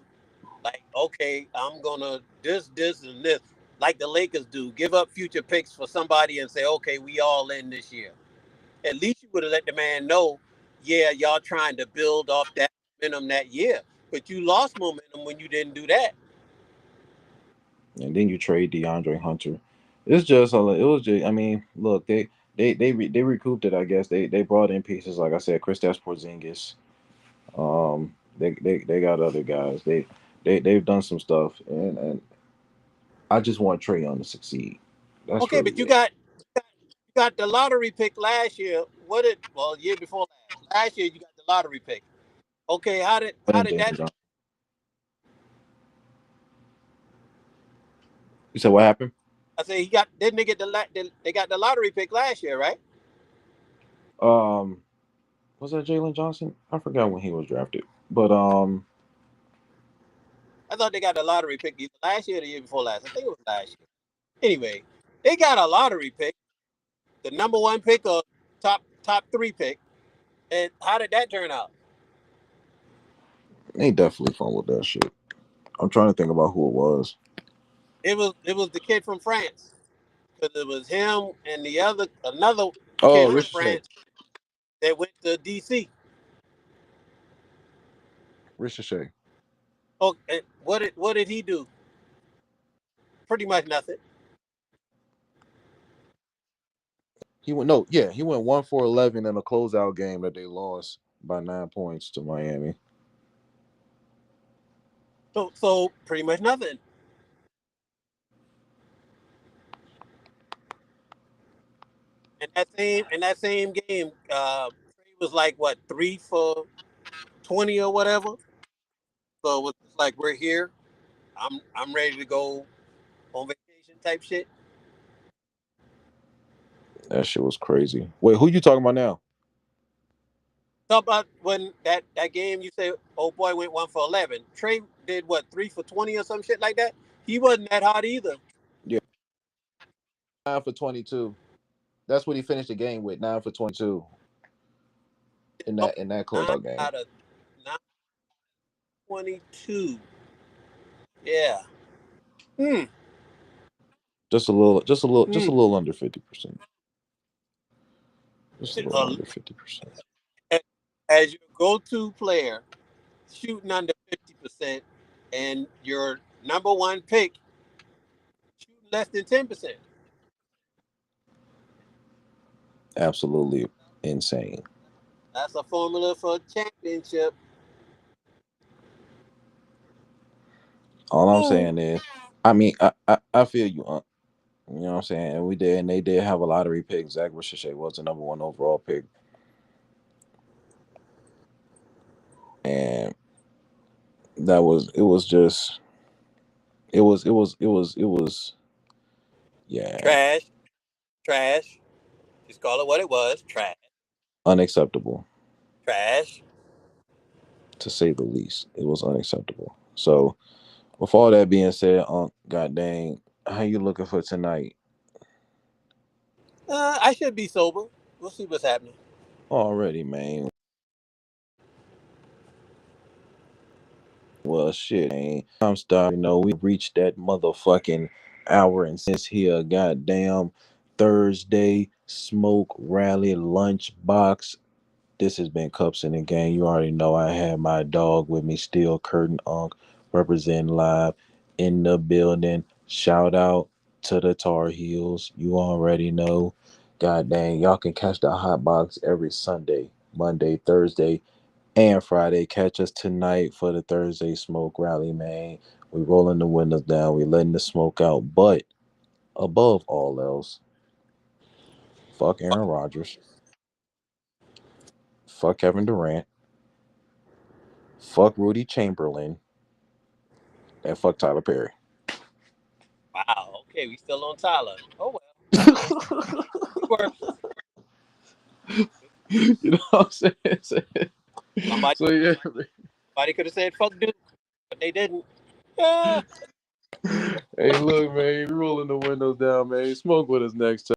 like, okay, I'm gonna this, and this, like the Lakers do. Give up future picks for somebody and say, okay, we all in this year. At least you would have let the man know, yeah, y'all trying to build off that momentum that year, but you lost momentum when you didn't do that. And then you trade DeAndre Hunter. It's just it was just. I mean, look, they recouped it. I guess they brought in pieces like I said, Kristaps Porzingis. They got other guys. They've done some stuff, and I just want Trey Young to succeed. That's Okay, really but you it. got the lottery pick last year. Year before last? Last year you got the lottery pick. Okay, how did But how then did James that? Johnson. You said what happened? I say didn't they get they got the lottery pick last year, right? Was that Jalen Johnson? I forgot when he was drafted, but I thought they got the lottery pick either last year or the year before last. I think it was last year. Anyway, they got a lottery pick, the number 1 pick or top 3 pick. And how did that turn out? they definitely fumbled that shit. I'm trying to think about who it was. It was the kid from France. Because it was him and another kid Oh, from Rich Shea. France that went to DC. Rich Shea. Oh, and what did he do? Pretty much nothing. He went 1 for 11 in a closeout game that they lost by 9 points to Miami. So pretty much nothing. In that same game, Trey was like what 3 for 20 or whatever. So it was like we're here. I'm ready to go on vacation type shit. That shit was crazy. Wait, who you talking about now? Talk about when that game you say, oh boy, went 1 for 11. Trey did what 3 for 20 or some shit like that. He wasn't that hot either. Yeah, 9 for 22. That's what he finished the game with. 9 for 22 in that closeout game. Out of 22. Yeah. Just a little under 50%. Just a little under 50%. As your go-to player, shooting under 50%, and your number 1 pick shooting less than 10%. Absolutely insane. That's a formula for a championship. All I'm saying is, I mean, I feel you, you know what I'm saying? And they did have a lottery pick. Zach Ricochet was the number 1 overall pick. And it was yeah. Trash. Just call it what it was. Trash. Unacceptable. Trash. To say the least. It was unacceptable. So with all that being said, god dang, how you looking for tonight? I should be sober. We'll see what's happening. Already, man. Well, shit, man. I'm starting. We reached that motherfucking hour, and since here, goddamn Thursday smoke rally lunchbox. This has been Cups in the Game. You already know I have my dog with me still, Curtin Unk, representing live in the building. Shout out to the Tar Heels. You already know. God dang, y'all can catch the Hot Box every Sunday, Monday, Thursday, and Friday. Catch us tonight for the Thursday smoke rally, man. We rolling the windows down. We letting the smoke out. But above all else, fuck Aaron Rodgers. Fuck Kevin Durant. Fuck Rudy Chamberlain. And fuck Tyler Perry. Wow. Okay, we still on Tyler. Oh well. You know what I'm saying? Somebody could have said fuck Duke, but they didn't. Hey, look, man, rolling the windows down, man. Smoke with us next time.